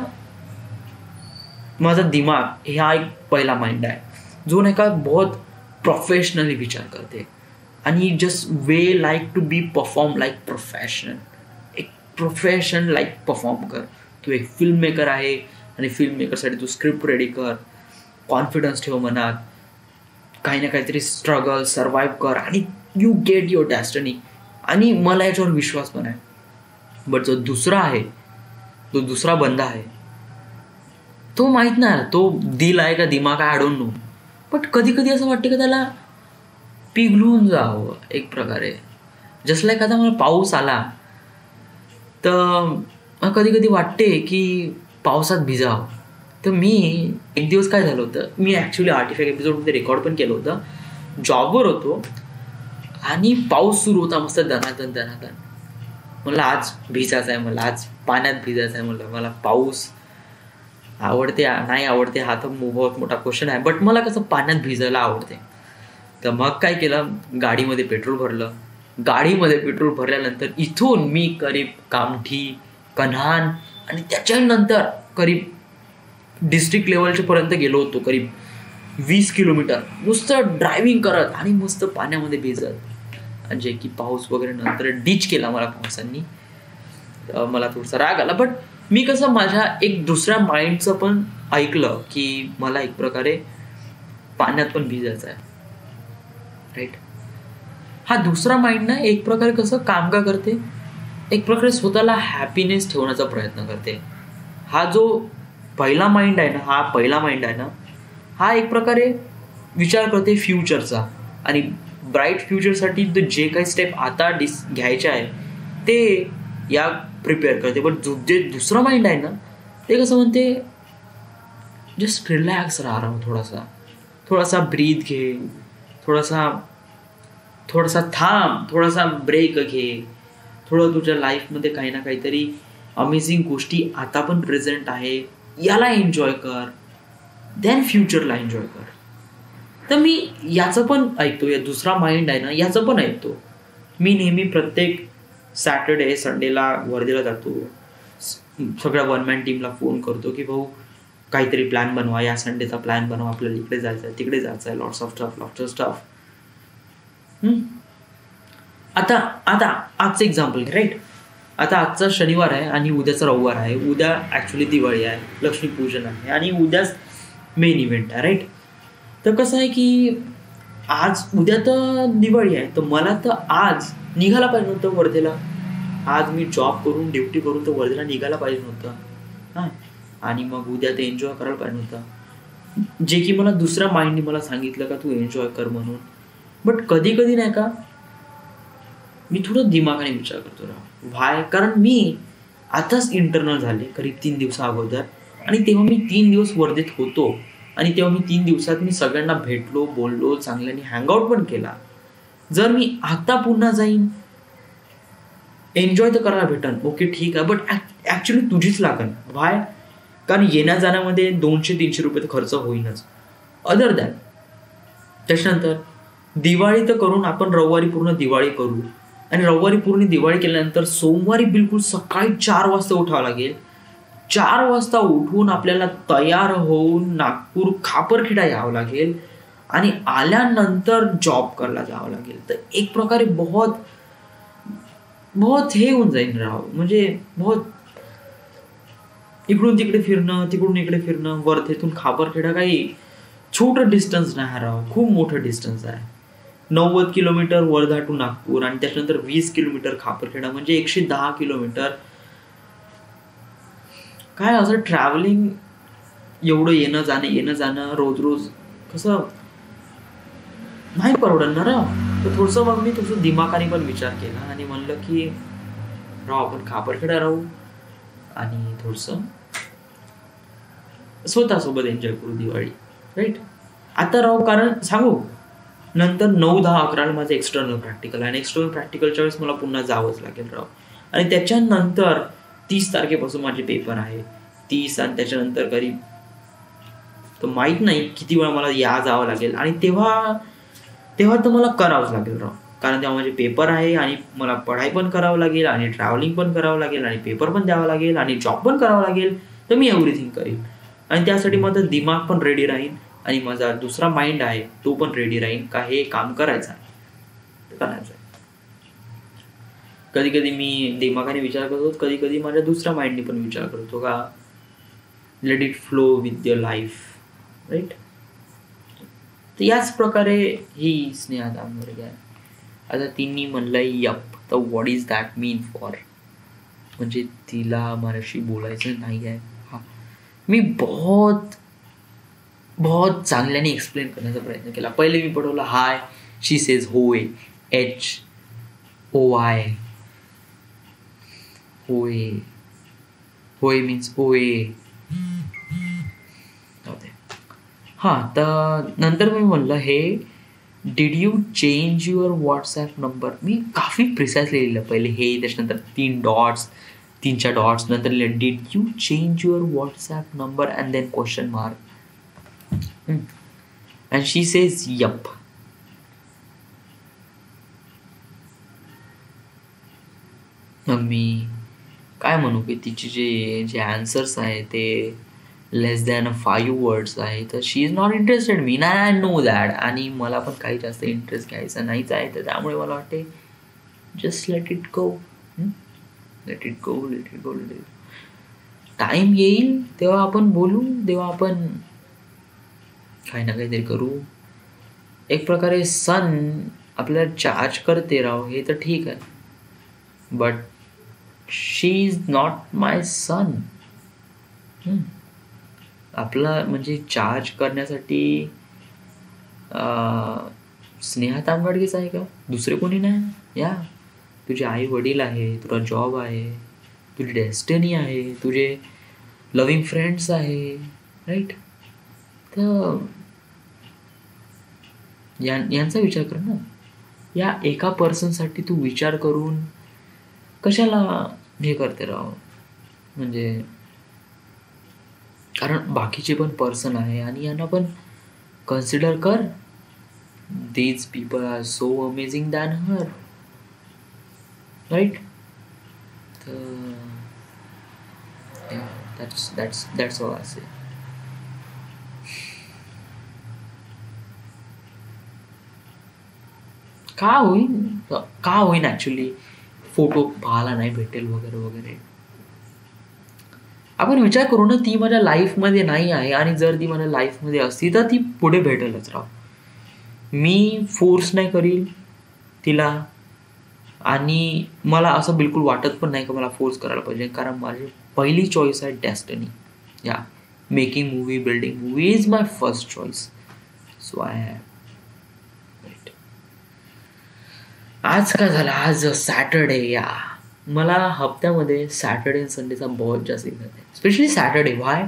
माझा दिमाग हा एक पहिला माइंड आहे जो नाही का बहुत प्रोफेशनली विचार करते आणि just way like to be perform like professional. एक प्रोफेशन लाईक परफॉर्म कर. तू एक फिल्म मेकर आहे आणि फिल्म मेकरसाठी तू स्क्रिप्ट रेडी कर, कॉन्फिडन्स ठेव मनात, काही ना काहीतरी स्ट्रगल सर्वाईव्ह कर आणि यू गेट युअर डेस्टिनी. आणि मला याच्यावर विश्वास पण आहे. बट जो दुसरा आहे, जो दुसरा बंदा आहे तो माहीत नाही तो दिल आहे का दिमाग आहे, आय डोंट नो. बट कधी कधी असं वाटतं की त्याला पिघलून जावं एक प्रकारे. जस्ट लाईक आता मला पाऊस आला तर कधी कधी वाटते की पावसात भिजावं. तर मी एक दिवस काय झालं होतं, मी ॲक्च्युली आर्टिफॅक्ट एपिसोडमध्ये रेकॉर्ड पण केलं होतं. जॉबवर होतो आणि पाऊस सुरू होता मस्त दनादन दनादन. मला आज भिजायचं आहे, मला आज पाण्यात भिजायचं आहे. मला पाऊस आवडते नाही आवडते हा तर बहुत मोठा क्वेश्चन आहे, बट मला कसं पाण्यात भिजायला आवडते. तर मग काय केलं, गाडीमध्ये पेट्रोल भरलं. गाडीमध्ये पेट्रोल भरल्यानंतर इथून मी करीब कामठी, कन्हान आणि त्याच्यानंतर करीब डिस्ट्रिक्ट लेवलच्या पर्यंत गेलो होतो. करीब 20 किलोमीटर नुसतं ड्रायव्हिंग करत आणि मस्त पाण्यामध्ये भिजत. जे की पाऊस वगैरे नंतर डिच केला मला पावसांनी. मला थोडासा राग आला. बट मी कसं माझ्या एक दुसऱ्या माइंडचं पण ऐकलं की मला एक प्रकारे पाण्यात पण भिजायचं आहे, राईट. हा दुसरा माइंड ना एक प्रकारे कसं काम का करते, एक प्रकारे स्वतःला हॅपीनेस ठेवण्याचा प्रयत्न करते. हा जो पहिला माइंड आहे ना, हा पहिला माइंड आहे ना, हा एक प्रकारे विचार करते फ्युचरचा आणि ब्राईट फ्युचरसाठी जे काही स्टेप आता घ्यायचे आहे ते या प्रिपेअर करते. बट जे दुसरा माइंड आहे ना ते कसं म्हणते जस्ट रिलॅक्स राहा, थोडासा ब्रीथ घे, थोडासा थांब, थोडासा ब्रेक घे, थोडं तुझ्या लाईफमध्ये काही ना काहीतरी अमेझिंग गोष्टी आता पण प्रेझेंट आहे याला एन्जॉय कर, देन फ्युचरला एन्जॉय कर. तर मी याचं पण ऐकतो, या दुसरा माइंड आहे ना याचं पण ऐकतो. मी नेहमी प्रत्येक सॅटर्डे संडेला वर्धेला जातो, सगळ्या वन मॅन टीमला फोन करतो की भाऊ काहीतरी प्लॅन बनवा, या संडेचा प्लॅन बनवा, आपल्याला इकडे जायचं आहे, तिकडे जायचं आहे, लॉट्स ऑफ स्टफ. आता आता आजचं एक्झाम्पल राईट. आता आजचा शनिवार आहे आणि उद्याचा रविवार आहे. उद्या ॲक्च्युली दिवाळी आहे, लक्ष्मीपूजन आहे आणि उद्याच मेन इव्हेंट आहे राईट. तर कसं आहे की उद्या तर दिवाळी आहे, तर मला तर आज निघायला पाहिजे नव्हतं वर्धेला. आज मी जॉब करून ड्युटी करून तर वर्धेला निघायला पाहिजे नव्हतं हां. आणि मग उद्या ते एन्जॉय करायला पाहिजे नव्हतं, जे की मला दुसऱ्या माइंडने मला सांगितलं का तू एन्जॉय कर म्हणून. बट कधी कधी नाही का मी थोडं दिमागाने विचार करतो व्हाय. कारण मी आताच इंटरनल झाले करीब 3 दिवसा अगोदर, आणि तेव्हा मी 3 दिवस वर्धेत होतो आणि तेव्हा मी 3 दिवसात मी सगळ्यांना भेटलो, बोललो, चांगल्याने हँगआउट पण केला. जर मी आता पुन्हा जाईन, एन्जॉय तर करायला भेटन, ओके ठीक आहे, बट ॲक्च्युली तुझीच लागन व्हाय. कारण येण्या जाण्यामध्ये 200-300 रुपये तर खर्च होईनच. अदर दॅन त्याच्यानंतर दिवाळी तर करून आपण रविवारी पूर्ण दिवाळी करू, आणि रविवारी पूर्ण दिवाळी केल्यानंतर सोमवारी बिलकुल सकाळी 4 वाजता उठावं लागेल. 4 वाजता उठून आपल्याला तयार होऊन नागपूर खापरखेडा यावं लागेल आणि आल्यानंतर जॉब करायला जावं लागेल. तर एक प्रकारे बहुत हे होऊन जाईल राव. म्हणजे बहुत इकडून तिकडे फिरणं, तिकडून इकडे फिरणं. वर्धेतून खापरखेडा काही छोटं डिस्टन्स नाही राव, खूप मोठं डिस्टन्स आहे. 90 किलोमीटर वर्धा टू नागपूर आणि त्याच्यानंतर 20 किलोमीटर खापरखेडा, म्हणजे 110 किलोमीटर. काय असं ट्रॅव्हलिंग एवढं येणं जाणं रोज रोज कसं नाही परवडणार. तर थोडंसं मग मी थोडंसं दिमागाने पण विचार केला आणि म्हणलं की राव आपण खापरखेडा राहू आणि थोडंसं स्वतःसोबत एन्जॉय करू दिवाळी राईट. आता राहू, कारण सांगू नंतर 9, 10, 11 माझं एक्सटर्नल प्रॅक्टिकल आहे आणि एक्सटर्नल प्रॅक्टिकलच्या वेळेस मला पुन्हा जावंच लागेल राव. आणि त्याच्यानंतर 30 तारखेपासून माझे पेपर आहे 30, आणि त्याच्यानंतर करीब तर माहीत नाही किती वेळा मला जावं लागेल. आणि तेव्हा तर मला करावंच लागेल राव, कारण तेव्हा माझे पेपर आहे आणि मला पढाई पण करावं लागेल आणि ट्रॅव्हलिंग पण करावं लागेल आणि पेपर पण द्यावा लागेल आणि जॉब पण करावं लागेल. तर मी एव्हरीथिंग करेन आणि त्यासाठी माझा दिमाग पण रेडी राहील आणि माझा दुसरा माइंड आहे तो पण रेडी राहील का हे काम करायचं आहे. कधी कधी मी दिमागाने विचार करतो, कधी कधी माझ्या दुसऱ्या माइंडने पण विचार करतो का let it flow with your life right. तर याच प्रकारे ही स्नेहा दामोदर आहे. आता तिने म्हणलं यप, तर what is that mean for, म्हणजे तिला माझ्याशी बोलायचं नाही आहे. हा मी बहुत चांगल्याने एक्सप्लेन करण्याचा प्रयत्न केला. पहिले मी पडवलं हाय, शी सेज होय, HOY, होय मीन्स ओए. हां, तर नंतर मी म्हणलं हे did you change your WhatsApp number. Me coffee precisely लिहिलं पहिले हे, त्याच्यानंतर 3 डॉट्स, 3-4 डॉट्स, नंतर लिहिलं did you change your WhatsApp number and then question mark. And she says yup. मग मी काय म्हणू की तिचे जे आन्सर्स आहे ते लेस दॅन 5 वर्ड्स आहे. तर शी इज नॉट इंटरेस्टेड मी ना, आय नो दॅट. आणि मला पण काही जास्त इंटरेस्ट घ्यायचा नाहीच आहे. तर त्यामुळे मला वाटते just let it go. Time येईल तेव्हा आपण बोलू, तेव्हा आपण काही ना काहीतरी करू. एक प्रकारे सन आपल्याला चार्ज करते राव, हे तर ठीक आहे, but she is not my son. आपला म्हणजे चार्ज करण्यासाठी स्नेहा तांबडगेच आहे का, दुसरे कोणी नाही. या तुझे आई वडील आहे, तुला जॉब आहे, तुझी डेस्टिनी आहे, तुझे लव्हिंग फ्रेंड्स आहे राईट. तर यांचा विचार कर ना. या एका पर्सनसाठी तू विचार करून कशाला हे करते राव. म्हणजे कारण बाकीचे पण पर्सन आहे आणि यांना पण कन्सिडर कर. These people are so amazing than her right. तर that's all I say. का होईन ॲक्च्युली फोटो पाहायला नाही भेटेल वगैरे वगैरे. आपण विचार करू ना, ती माझ्या लाईफमध्ये नाही आहे आणि जर ती माझ्या लाईफमध्ये असती तर ती पुढे भेटेलच राव. मी फोर्स नाही करील तिला आणि मला असं बिलकुल वाटत पण नाही की मला फोर्स करायला पाहिजे, कारण माझी पहिली चॉईस आहे डेस्टिनी. या making movie, building movie is my first choice. So I have. आज काय झालं, आज सॅटर्डे. या मला हप्त्यामध्ये सॅटर्डे आणि संडेचा बहुत जास्त दिसत आहे, स्पेशली सॅटर्डे. व्हाय?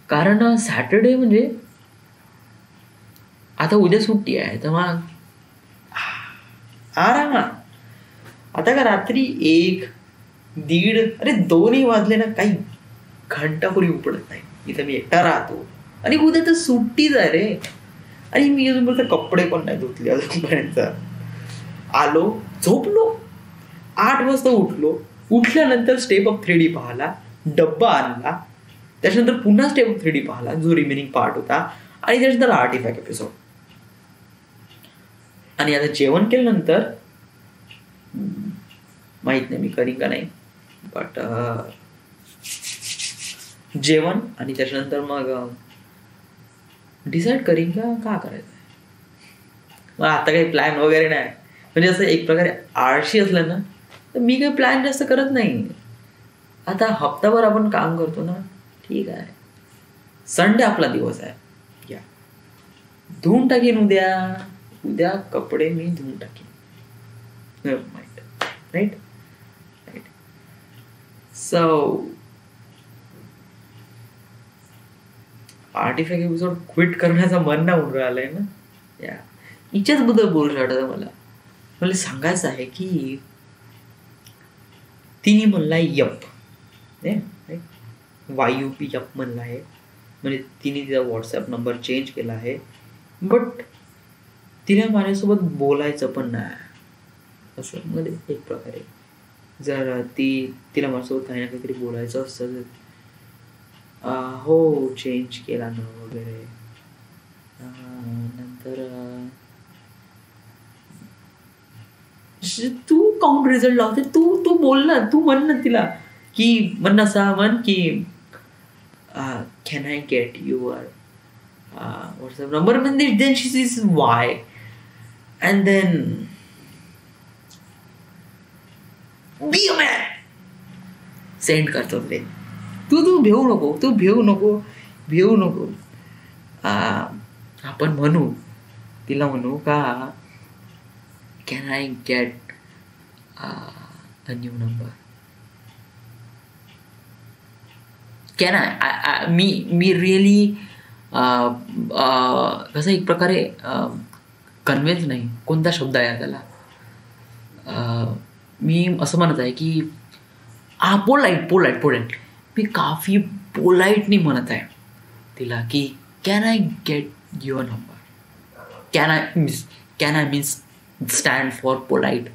कारण सॅटर्डे म्हणजे आता उद्या सुट्टी आहे तर मग आरामात. आता का रात्री 1, 1:30 अरे 2 वाजले ना, काही घंटापुरी उपडत नाही. इथं मी एकटा राहतो आणि उद्या तर सुट्टीच आहे रे. आणि मी अजून कपडे पण नाही धुतले अजूनपर्यंत. आलो, झोपलो, 8 वाजता उठलो. उठल्यानंतर स्टेप ऑफ 3D पाहिला, डब्बा आणला, त्याच्यानंतर पुन्हा स्टेप ऑफ 3D पाहिला जो रिमेनिंग पार्ट होता, आणि त्याच्यानंतर आर्टिफॅक्ट एपिसोड. आणि आता जेवण केल्यानंतर माहित नाही मी करीन का नाही, बट जेवण आणि त्याच्यानंतर मग डिसाईड करीन का करायचं. मग आता काही प्लॅन वगैरे नाही, म्हणजे असं एक प्रकारे आळशी असलं ना तर मी काही प्लॅन जास्त करत नाही. आता हप्ताभर आपण काम करतो ना, ठीक आहे, संडे आपला दिवस आहे, या धुवून टाकीन उद्या कपडे मी धुवून टाकीन, right. So artifact episode quit करण्याचं मन नाही उडून राहिलंय ना. या हिच्याच बद्दल बोलू वाटतं मला सांगायचं आहे की तिने म्हणलाय यप, YUP यप म्हणला आहे. म्हणजे तिने तिचा व्हॉट्सॲप नंबर चेंज केला आहे, बट तिला माझ्यासोबत बोलायचं पण नाही असं. म्हणजे एक प्रकारे जर तिला माझ्यासोबत काही ना काहीतरी बोलायचं असतं, हो चेंज केला ना वगैरे, नंतर तू काउंट रिझल्ट लावते, तू बोल ना, तू म्हण ना तिला की म्हण असा म्हण की can I get your WhatsApp number. म्हणजे then she is why and then be a man send करतो ते. तू भेऊ नको. आपण म्हणू तिला का can I get a new number. Can I मी रिअली कसं एक प्रकारे कन्व्हिन्स नाही कोणता शब्द आहे त्याला. मी असं म्हणत आहे की पोलाईट मी काफी पोलाईटनी म्हणत आहे तिला की can I get your number. Can I means stand for polite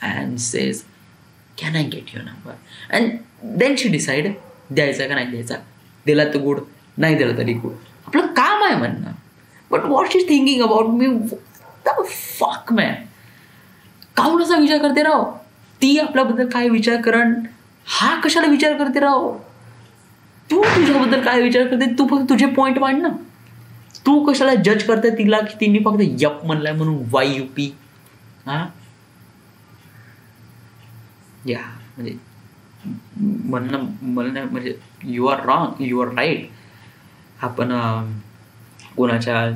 and says can I get your number. And then she decide द्यायचा का नाही द्यायचा. दिला तर गुड, नाही दिला तरी गुड, आपलं काम आहे म्हणणं. But what she is thinking about me, फक मॅन. काहून असा विचार करते राव. ती आपल्याबद्दल काय विचार करण, हा कशाला विचार करते राव. तू तुझ्याबद्दल काय विचार करते, तू फक्त तुझे पॉईंट मांड ना. तू कशाला जज करते तिला की तिने फक्त यप म्हणलाय म्हणून YUP. हा या म्हणजे म्हणणं म्हणजे you are wrong, you are right. आपण कोणाच्या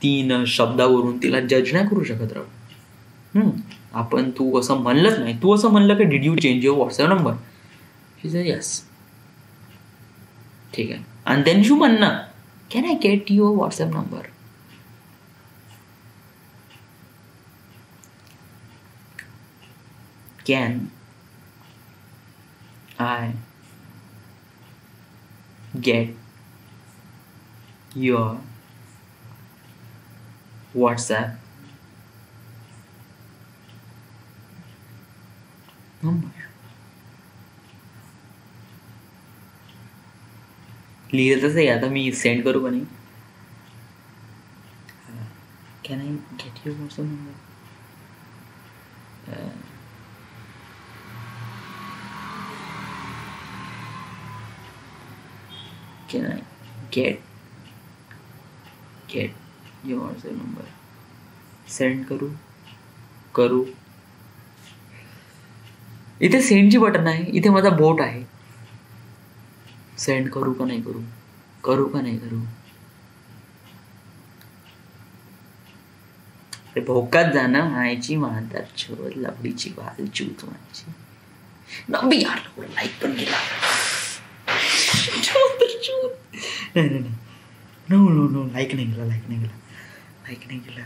3 शब्दावरून तिला जज नाही करू शकत राव. आपण तू असं म्हणलंच नाही, तू असं म्हणलं की did you change your WhatsApp number. She said yes, ठीक आहे. आणि देन शू म्हणणं can I get your WhatsApp number. Can I get your WhatsApp number. लिहितच आहे आता मी, सेंड करू का नाही. Can I get your WhatsApp number. Can I get your WhatsApp number. Send करू. इथे सेंडची बटन आहे, इथे माझा बोट आहे. सेंड करू का नाही करू. अरे भोकात जाणं मायची मांदार छोद लवडीची भाल चूत माझी. नबी यार लाईक पण केला. नाही नो लाईक नाही केला.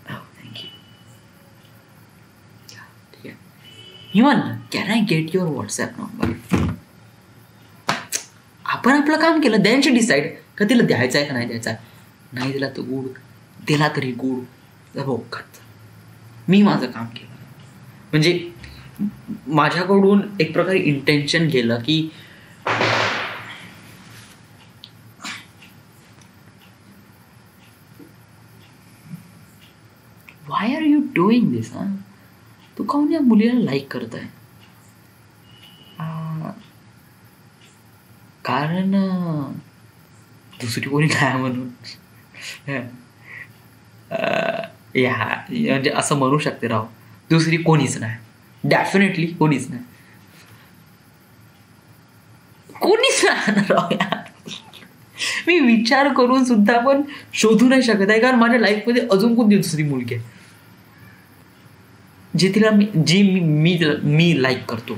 थँक्यू. ठीक आहे. Even can I get your WhatsApp number. आपण आपलं काम केलं, देन शी डिसाईड का तिला द्यायचं आहे का नाही द्यायचा. नाही दिला तर गुड, दिला तरी गुड. भोकात मी माझं काम केलं. म्हणजे माझ्याकडून एक प्रकारे इंटेन्शन गेलं की वाय आर यू डुईंग दिस. तू काहून या मुलीला लाईक करत आहे. कारण दुसरी कोणी काय म्हणून म्हणजे असं म्हणू शकते राव. दुसरी कोणीच नाही, डेफिनेटली कोणीच नाही राव यार. मी विचार करून सुद्धा पण शोधू नाही शकत आहे, कारण माझ्या लाईफमध्ये अजून कोणती दुसरी मुलगी आहे जी तिला मी लाईक करतो.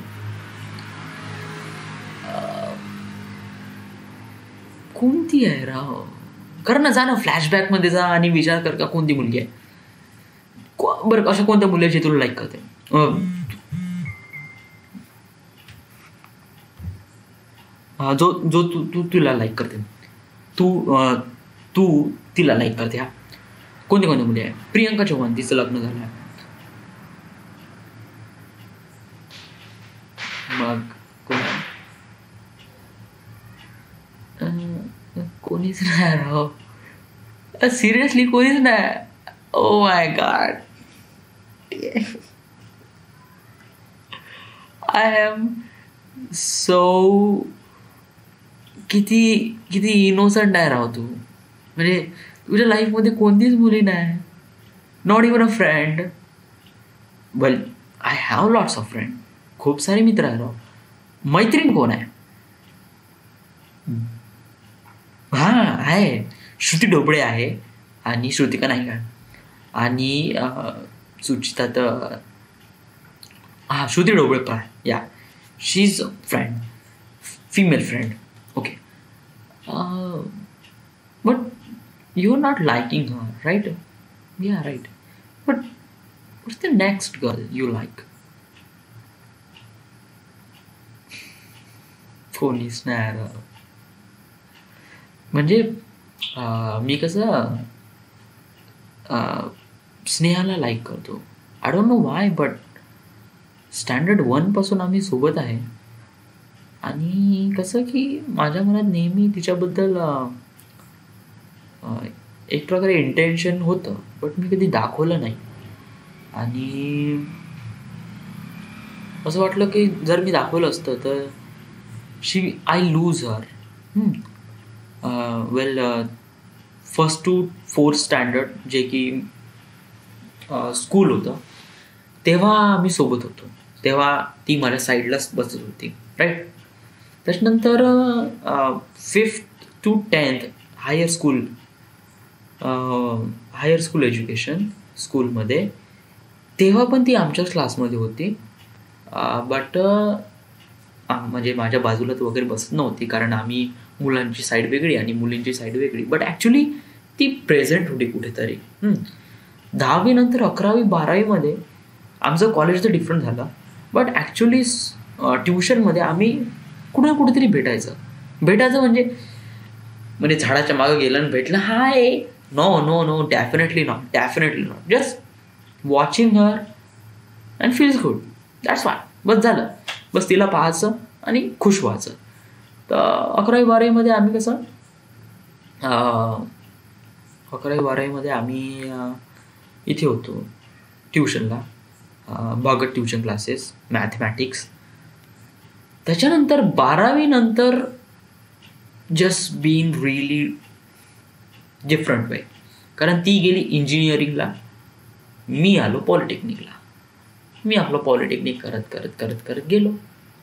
कोणती आहे राव. कर ना, जा ना फ्लॅशबॅक मध्ये जा आणि विचार कर का कोणती मुलगी आहे. बरं अशा कोणत्या मुली आहे जी तुला लाईक करते. जो तू तिला लाईक करते. तू तिला लाईक करते. हा कोणती मुली आहे. प्रियंका चव्हाण, तिचं लग्न झालं आहे. मग कोणीच नाही राव. सिरियसली कोणीच नाही. Oh my God. I am so किती इनोसंट आहे राव तू. म्हणजे तुझ्या लाईफमध्ये कोणतीच मुली नाही. Not even a friend. Well I have lots of friend. खूप सारे मित्र आहे राव. मैत्रीण कोण आहे. हां आहे, श्रुती ढोबळे आहे आणि श्रुतिका नायका आणि सुचिता तर श्रुती ढोबळे पण आहे. Yeah she is a friend, female friend. Okay. But you are not liking her, right. Yeah right. But what's the next girl you like. कोणीच नाही. म्हणजे मी कसं स्नेहाला लाईक करतो. I don't know why, but standard 1 पासून आम्ही सोबत आहे. आणि कसं की माझ्या मनात नेहमी तिच्याबद्दल एक प्रकारे इंटेन्शन होतं, बट मी कधी दाखवलं नाही. आणि असं वाटलं की जर मी दाखवलं असतं तर I lose her. Well 1st to 4th standard जे की स्कूल होतं तेव्हा आम्ही सोबत होतो. तेव्हा ती माझ्या साईडलाच बसत होती, राईट. त्याच्यानंतर 5th to 10th higher school education स्कूलमध्ये तेव्हा पण ती आमच्याच क्लासमध्ये होती. बट म्हणजे माझ्या बाजूला तर वगैरे बसत नव्हती, कारण आम्ही मुलांची साईड वेगळी आणि मुलींची साईड वेगळी. बट ॲक्च्युली ती प्रेझेंट होती कुठेतरी. 10वी नंतर 11वी 12वीमध्ये आमचं कॉलेज तर डिफरंट झालं, बट ॲक्च्युली ट्युशनमध्ये आम्ही कुठं कुठेतरी भेटायचं म्हणजे झाडाच्या मागं गेलं आणि भेटलं. Hi, no definitely not. Just watching her and feels good. That's why. बस झालं. बस तिला पाहायचं आणि खुश व्हायचं. तर 11वी 12वीमध्ये आम्ही कसं 11वी 12वीमध्ये आम्ही इथे होतो ट्युशनला. Bhagat tuition classes, mathematics. त्याच्यानंतर 12वी नंतर just been really different way, कारण ती गेली इंजिनिअरिंगला, मी आलो पॉलिटेक्निकला. मी आपलं पॉलिटेक्निक करत करत करत करत गेलो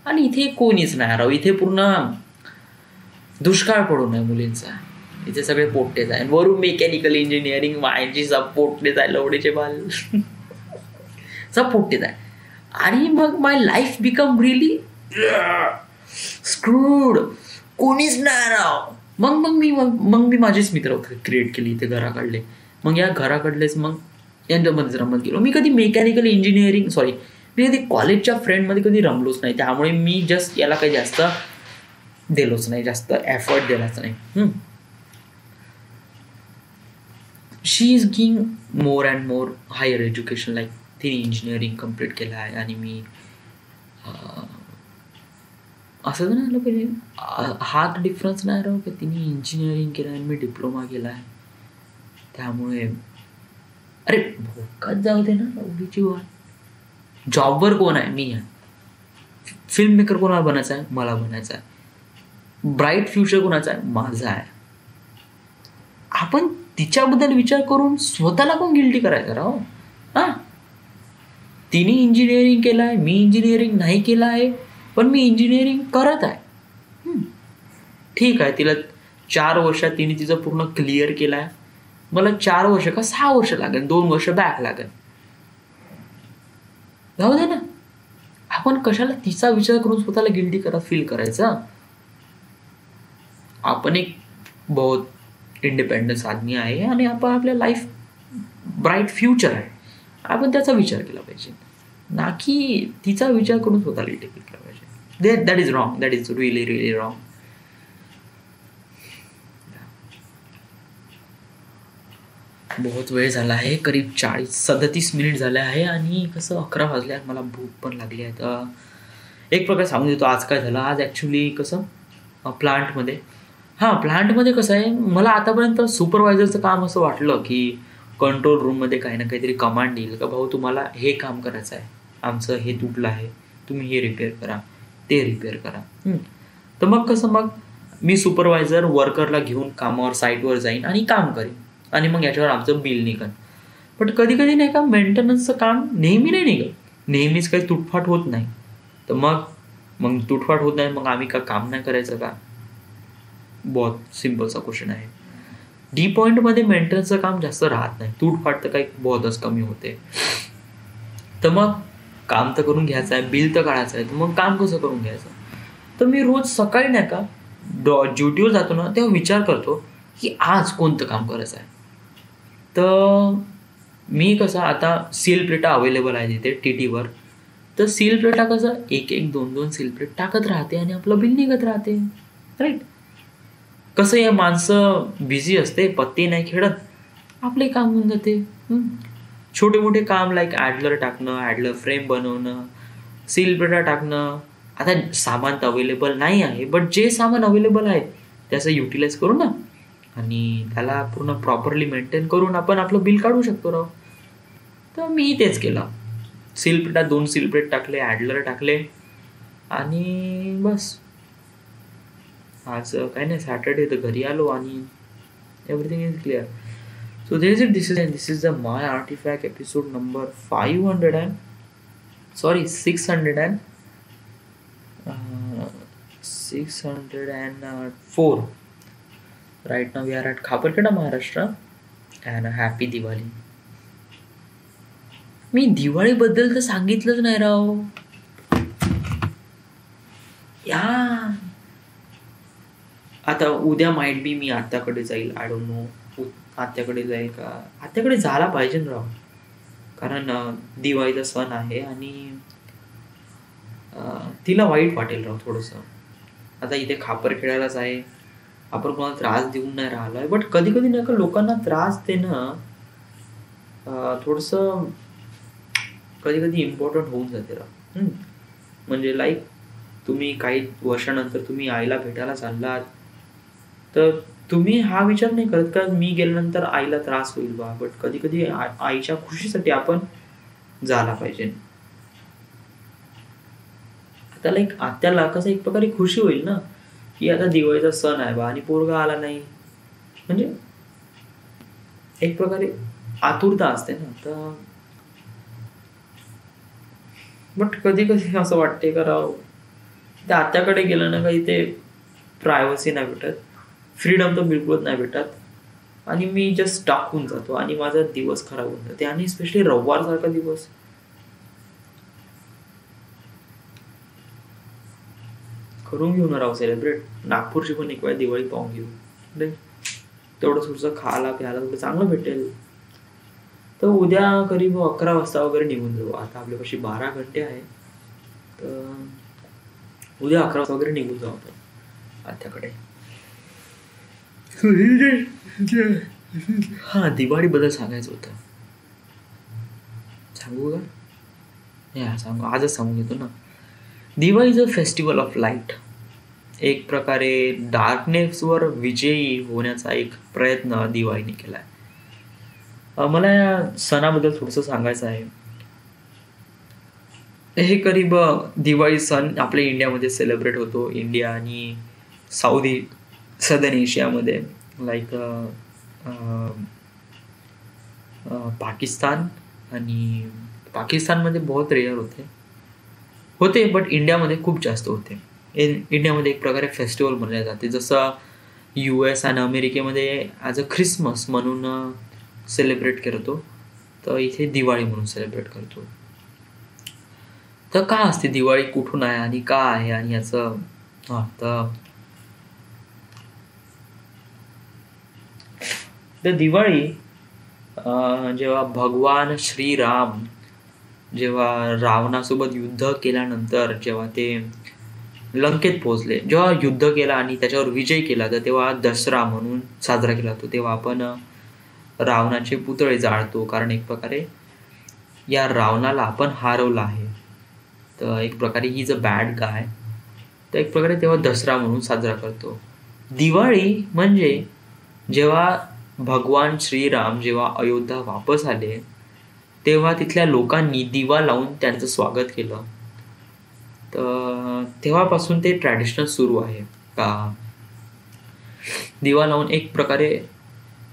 आणि इथे कोणीच नाही राव. इथे पूर्ण दुष्काळ पडून आहे मुलींचा. इथे सगळे पोट्टेच आहे, वरून मेकॅनिकल इंजिनिअरिंग वायची सब पोट्टेच आहे, लवडेचे बाल सब पोट्टेच आहे. आणि मग माय लाईफ बिकम रिअली स्क्रूड. कोणीच नाही राव. मग मी माझेच मित्र क्रिएट केली इथे घराकडले. मग या घराकडलेच मग यांच्यामध्येच रमत गेलो. मी कधी मेकॅनिकल इंजिनिअरिंग मी कधी कॉलेजच्या फ्रेंडमध्ये कधी रमलोच नाही. त्यामुळे मी जस्ट याला काही जास्त दिलोच नाही, जास्त एफर्ट दिलाच नाही. She is going more and more higher education. Like तिने इंजिनिअरिंग कम्प्लीट केलं आहे आणि मी असं तर नाही आलं पाहिजे. हाच डिफरन्स नाही राहू का, तिने इंजिनिअरिंग केलं आणि मी डिप्लोमा केला आहे. त्यामुळे अरे भोकात जाऊ दे ना उगीची वाट. जॉबवर कोण आहे? मी आहे. फिल्म मेकर कोणाला बनायचं आहे? मला बनायचं आहे. ब्राईट फ्युचर कोणाचा आहे? माझा आहे. आपण तिच्याबद्दल विचार करून स्वतःला पण गिल्टी करायचं राव. तिने इंजिनिअरिंग केलं आहे, मी इंजिनिअरिंग नाही केलं आहे, पण मी इंजिनिअरिंग करत आहे. ठीक आहे, तिला 4 वर्षात तिने तिचं पूर्ण क्लिअर केलं आहे. मला 4 वर्ष का 6 वर्ष लागेल, 2 वर्ष बॅक लागेल. जाऊ दे ना. आपण कशाला तिचा विचार करून स्वतःला गिल्टी फील करायचा. आपण एक बहुत इंडिपेंडन्स आदमी आहे आणि आपण आपल्या लाईफ ब्राईट फ्युचर आहे, आपण त्याचा विचार केला पाहिजे, ना की तिचा विचार करून स्वतःला गिल्टी फील केला पाहिजे. That is wrong. That is really really wrong. बहुत वेळ झाला आहे, करीब 37 मिनिट झाले आहे आणि कसं 11 वाजले आहेत. मला भूक पण लागली आहे. तर एक प्रकारे सांगून देतो आज काय झालं. आज ॲक्च्युली कसं प्लांटमध्ये कसं आहे, मला आतापर्यंत सुपरवायझरचं काम असं वाटलं की कंट्रोल रूममध्ये काही ना काहीतरी कमांड येईल का, भाऊ तुम्हाला हे काम करायचं आहे, आमचं हे तुटलं आहे, तुम्ही हे रिपेअर करा, ते रिपेअर करा. तर मग मी सुपरवायझर वर्करला घेऊन कामावर साईटवर जाईन आणि काम करेन आणि मग याच्यावर आमचं बिल निघन. पण कधी कधी नाही का मेंटेनन्सचं काम नेहमी नाही निघत, नेहमीच काही तुटफाट होत नाही. तर मग तुटफाट होत नाही, मग आम्ही का काम नाही करायचं का? बहुत सिम्पलचा क्वेश्चन आहे. डी पॉईंटमध्ये मेंटेनन्सचं काम जास्त राहत नाही, तुटफाट तर काही बहुतच कमी होते. तर मग काम तर करून घ्यायचं आहे, बिल तर काढायचं आहे, तर मग काम कसं करून घ्यायचं. तर मी रोज सकाळी नाही का ड्युटीवर जातो ना, तेव्हा विचार करतो की आज कोणतं काम करायचं आहे. तर मी कसं आता सील प्लेटा अवेलेबल आहे तिथे TTवर. तर सील प्लेटा कसं 1-2 सील प्लेट टाकत राहते आणि आपलं बिल निघत राहते, राईट. कसं या माणसं बिझी असते, पत्ते नाही खेळत, आपले काम होऊन जाते. छोटे मोठे काम लाईक ॲडलर टाकणं, ॲडलर फ्रेम बनवणं, सील प्लेटा टाकणं. आता सामान तर अवेलेबल नाही आहे, बट जे सामान अवेलेबल आहे त्याचं युटिलाइज करू ना आणि त्याला पूर्ण प्रॉपरली मेंटेन करून आपण आपलं बिल काढू शकतो राव. तर मी तेच केलं. सील प्लेटा 2 सील प्लेट टाकले, ॲडलर टाकले आणि बस. आज काही नाही, सॅटर्डे, तर घरी आलो आणि everything is clear. So this is the my artifact episode number 604. Right now we are at Khaparkeda, Maharashtra, and happy Diwali. मी दिवाळीबद्दल तर सांगितलंच नाही राव. आता उद्या माइट बी मी आत्याकडे जाईल. आय डोंट नो आत्याकडे जाईल का. आत्याकडे जायला पाहिजे ना राव, कारण दिवाळीचा सण आहे आणि तिला वाईट वाटेल राव थोडंसं. आता इथे खापरखेड्यालाच आहे, आपण कोणाला त्रास देऊन नाही राहिलो आहे, बट कधी कधी नाही का लोकांना त्रास देणं थोडंसं कधी कधी इम्पॉर्टंट होऊन जाते राव. म्हणजे लाईक तुम्ही काही वर्षानंतर तुम्ही आईला भेटायला चाललात, तर तुम्ही हा विचार नाही करत का मी गेल्यानंतर आईला त्रास होईल बा, बट कधी कधी आईच्या खुशीसाठी आपण जायला पाहिजे. त्याला एक आत्याला कसं एक प्रकारे खुशी होईल ना की आता दिवाळीचा सण आहे बा आणि पोरगा आला नाही, म्हणजे एक प्रकारे आतुरता असते ना. तर बट कधी कधी असं वाटते का राव त्या आत्याकडे गेलं ना काही ते प्रायव्हसी नाही भेटत, फ्रीडम तर बिलकुलच नाही भेटत आणि मी जस्ट टाकून जातो आणि माझा दिवस खराब होऊन जाते. आणि स्पेशली रविवार सारखा दिवस करून घेऊ ना राव सेलिब्रेट. नागपूरची पण एक वेळ दिवाळी पाहून घेऊ, तेवढं थोडंसं खायला प्यायला थोडं चांगलं भेटेल. तर उद्या करीब 11 वाजता वगैरे निघून जाऊ. आता आपल्यापाशी 12 घंटे आहे, तर उद्या 11 वाजता वगैरे निघून जाऊ आपण आत्याकडे. हा दिवाळीबद्दल सांगायचं होतं, सांगू का? या सांगू, आजच सांगून घेतो ना. Diwali is a festival of light. एक प्रकारे डार्कनेसवर विजयी होण्याचा एक प्रयत्न दिवाळीने केला आहे. मला या सणाबद्दल थोडंसं सांगायचं आहे. हे करीब दिवाळी सण आपल्या इंडियामध्ये सेलिब्रेट होतो. इंडिया आणि सदर्न एशियामध्ये लाईक पाकिस्तान, आणि पाकिस्तानमध्ये बहुत रेअर होते बट इंडियामध्ये खूप जास्त होते. इंडियामध्ये एक प्रकारे फेस्टिवल म्हणले जाते, जसं US आणि अमेरिकेमध्ये ॲज अ ख्रिसमस म्हणून सेलिब्रेट करतो, तर इथे दिवाळी म्हणून सेलिब्रेट करतो. तर का असते दिवाळी, कुठून आहे आणि का आहे, आणि याचं तर दिवाळी जेव्हा भगवान श्रीराम जेव्हा रावणासोबत युद्ध केल्यानंतर जेव्हा ते लंकेत पोहोचले, जेव्हा युद्ध केला आणि त्याच्यावर विजय केला, तर तेव्हा दसरा म्हणून साजरा केला जातो. तेव्हा आपण रावणाचे पुतळे जाळतो, कारण एक प्रकारे या रावणाला आपण हरवलं आहे. तर एक प्रकारे ही इज अ बॅड गाय. तर एक प्रकारे तेव्हा दसरा म्हणून साजरा करतो. दिवाळी म्हणजे जेव्हा भगवान श्रीराम जेव्हा अयोध्या वापस आले, तेव्हा तिथल्या लोकांनी दिवा लावून त्यांचं स्वागत केलं. तर तेव्हापासून ते ट्रॅडिशनल सुरू आहे का दिवा लावून एक प्रकारे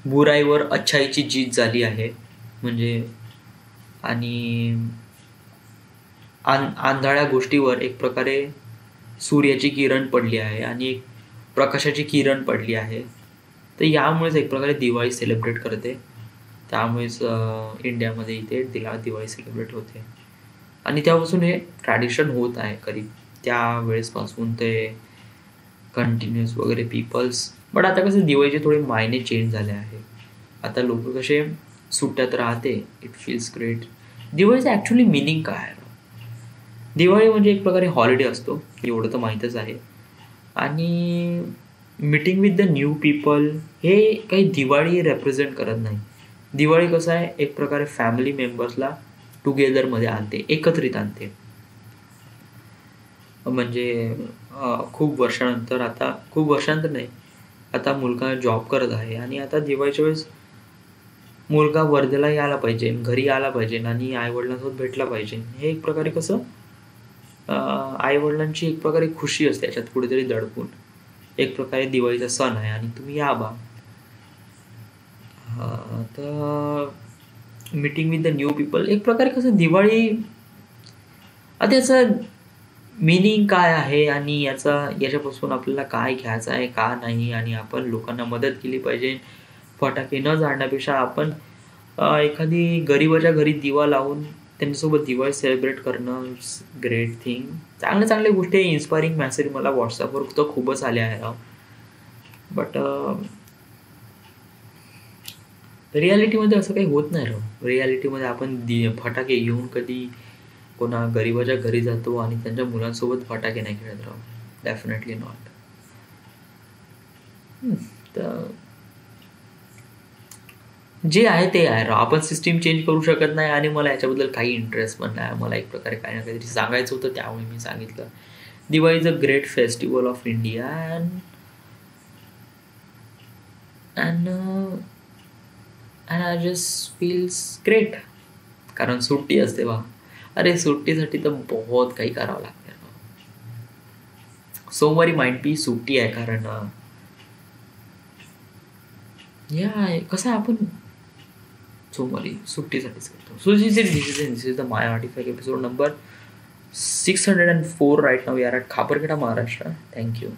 बुराईवर अच्छाईची जीत झाली आहे. म्हणजे आणि आंधळ्या गोष्टीवर एक प्रकारे सूर्याची किरण पडली आहे आणि एक प्रकाशाची किरण पडली आहे. तर यामुळेच एक प्रकारे दिवाळी सेलिब्रेट करते. त्यामुळेच इंडियामध्ये इथे दिवाळी सेलिब्रेट होते आणि त्यापासून हे ट्रॅडिशन होत आहे करीब त्यावेळेसपासून ते कंटिन्युअस वगैरे पीपल्स. बट आता कसं दिवाळीचे थोडे मायने चेंज झाले आहे. आता लोक कसे सुट्ट्यात राहते, इट फील्स ग्रेट. दिवाळीचं ॲक्च्युली मिनिंग काय आहे? दिवाळी म्हणजे एक प्रकारे हॉलिडे असतो, एवढं तर माहीतच आहे. आणि meeting with the new people हे काही दिवाळी रेप्रेझेंट करत नाही. दिवाळी कसं आहे, एक प्रकारे फॅमिली मेंबर्सला टुगेदरमध्ये आणते, एकत्रित आणते. म्हणजे खूप वर्षानंतर नाही, आता मुलगा जॉब करत आहे आणि आता दिवाळीच्या वेळेस मुलगा वर्धेला यायला पाहिजे, घरी आला पाहिजे आणि आईवडिलांसोबत भेटला पाहिजे. हे एक प्रकारे कसं आईवडिलांची एक प्रकारे खुशी असते याच्यात कुठेतरी दडपून. एक प्रकारे दिवाळीचा सण आहे आणि तुम्ही या बा. तर meeting with the new people एक प्रकारे कसं दिवाळी, आता याचं मिनिंग काय आहे आणि याच्यापासून आपल्याला काय घ्यायचं आहे का नाही, आणि आपण लोकांना मदत केली पाहिजे. फटाके न जाळण्यापेक्षा आपण एखादी गरीबाच्या घरी दिवा लावून त्यांच्यासोबत दिवाळी सेलिब्रेट करणं इट्स ग्रेट थिंग. चांगल्या गोष्टी, इन्स्पायरिंग मेसेज मला व्हॉट्सअपवर तर खूपच आले आहे. बट रियालिटीमध्ये असं काही होत नाही राव. रियालिटीमध्ये आपण फटाके घेऊन कधी कोणा गरीबाच्या घरी जातो आणि त्यांच्या मुलांसोबत फटाके नाही खेळत राव. Definitely not. तर जे आहे ते आहे राव. आपण सिस्टीम चेंज करू शकत नाही आणि मला याच्याबद्दल काही इंटरेस्ट पण नाही. मला एक प्रकारे काही ना काहीतरी सांगायचं होतं, त्यामुळे मी सांगितलं. Diwali is a great festival of India and I just feels great. कारण सुट्टी असते बा. अरे सुट्टीसाठी तर बहुत काही करावं लागतं. सोमवारी माइंड पी सुट्टी आहे कारण कसं आहे आपण सोमवारी सुट्टीसाठीच करतो. So this is the my artifact episode number 604 right नाव. We are at Khaparkheda, Maharashtra. Thank you.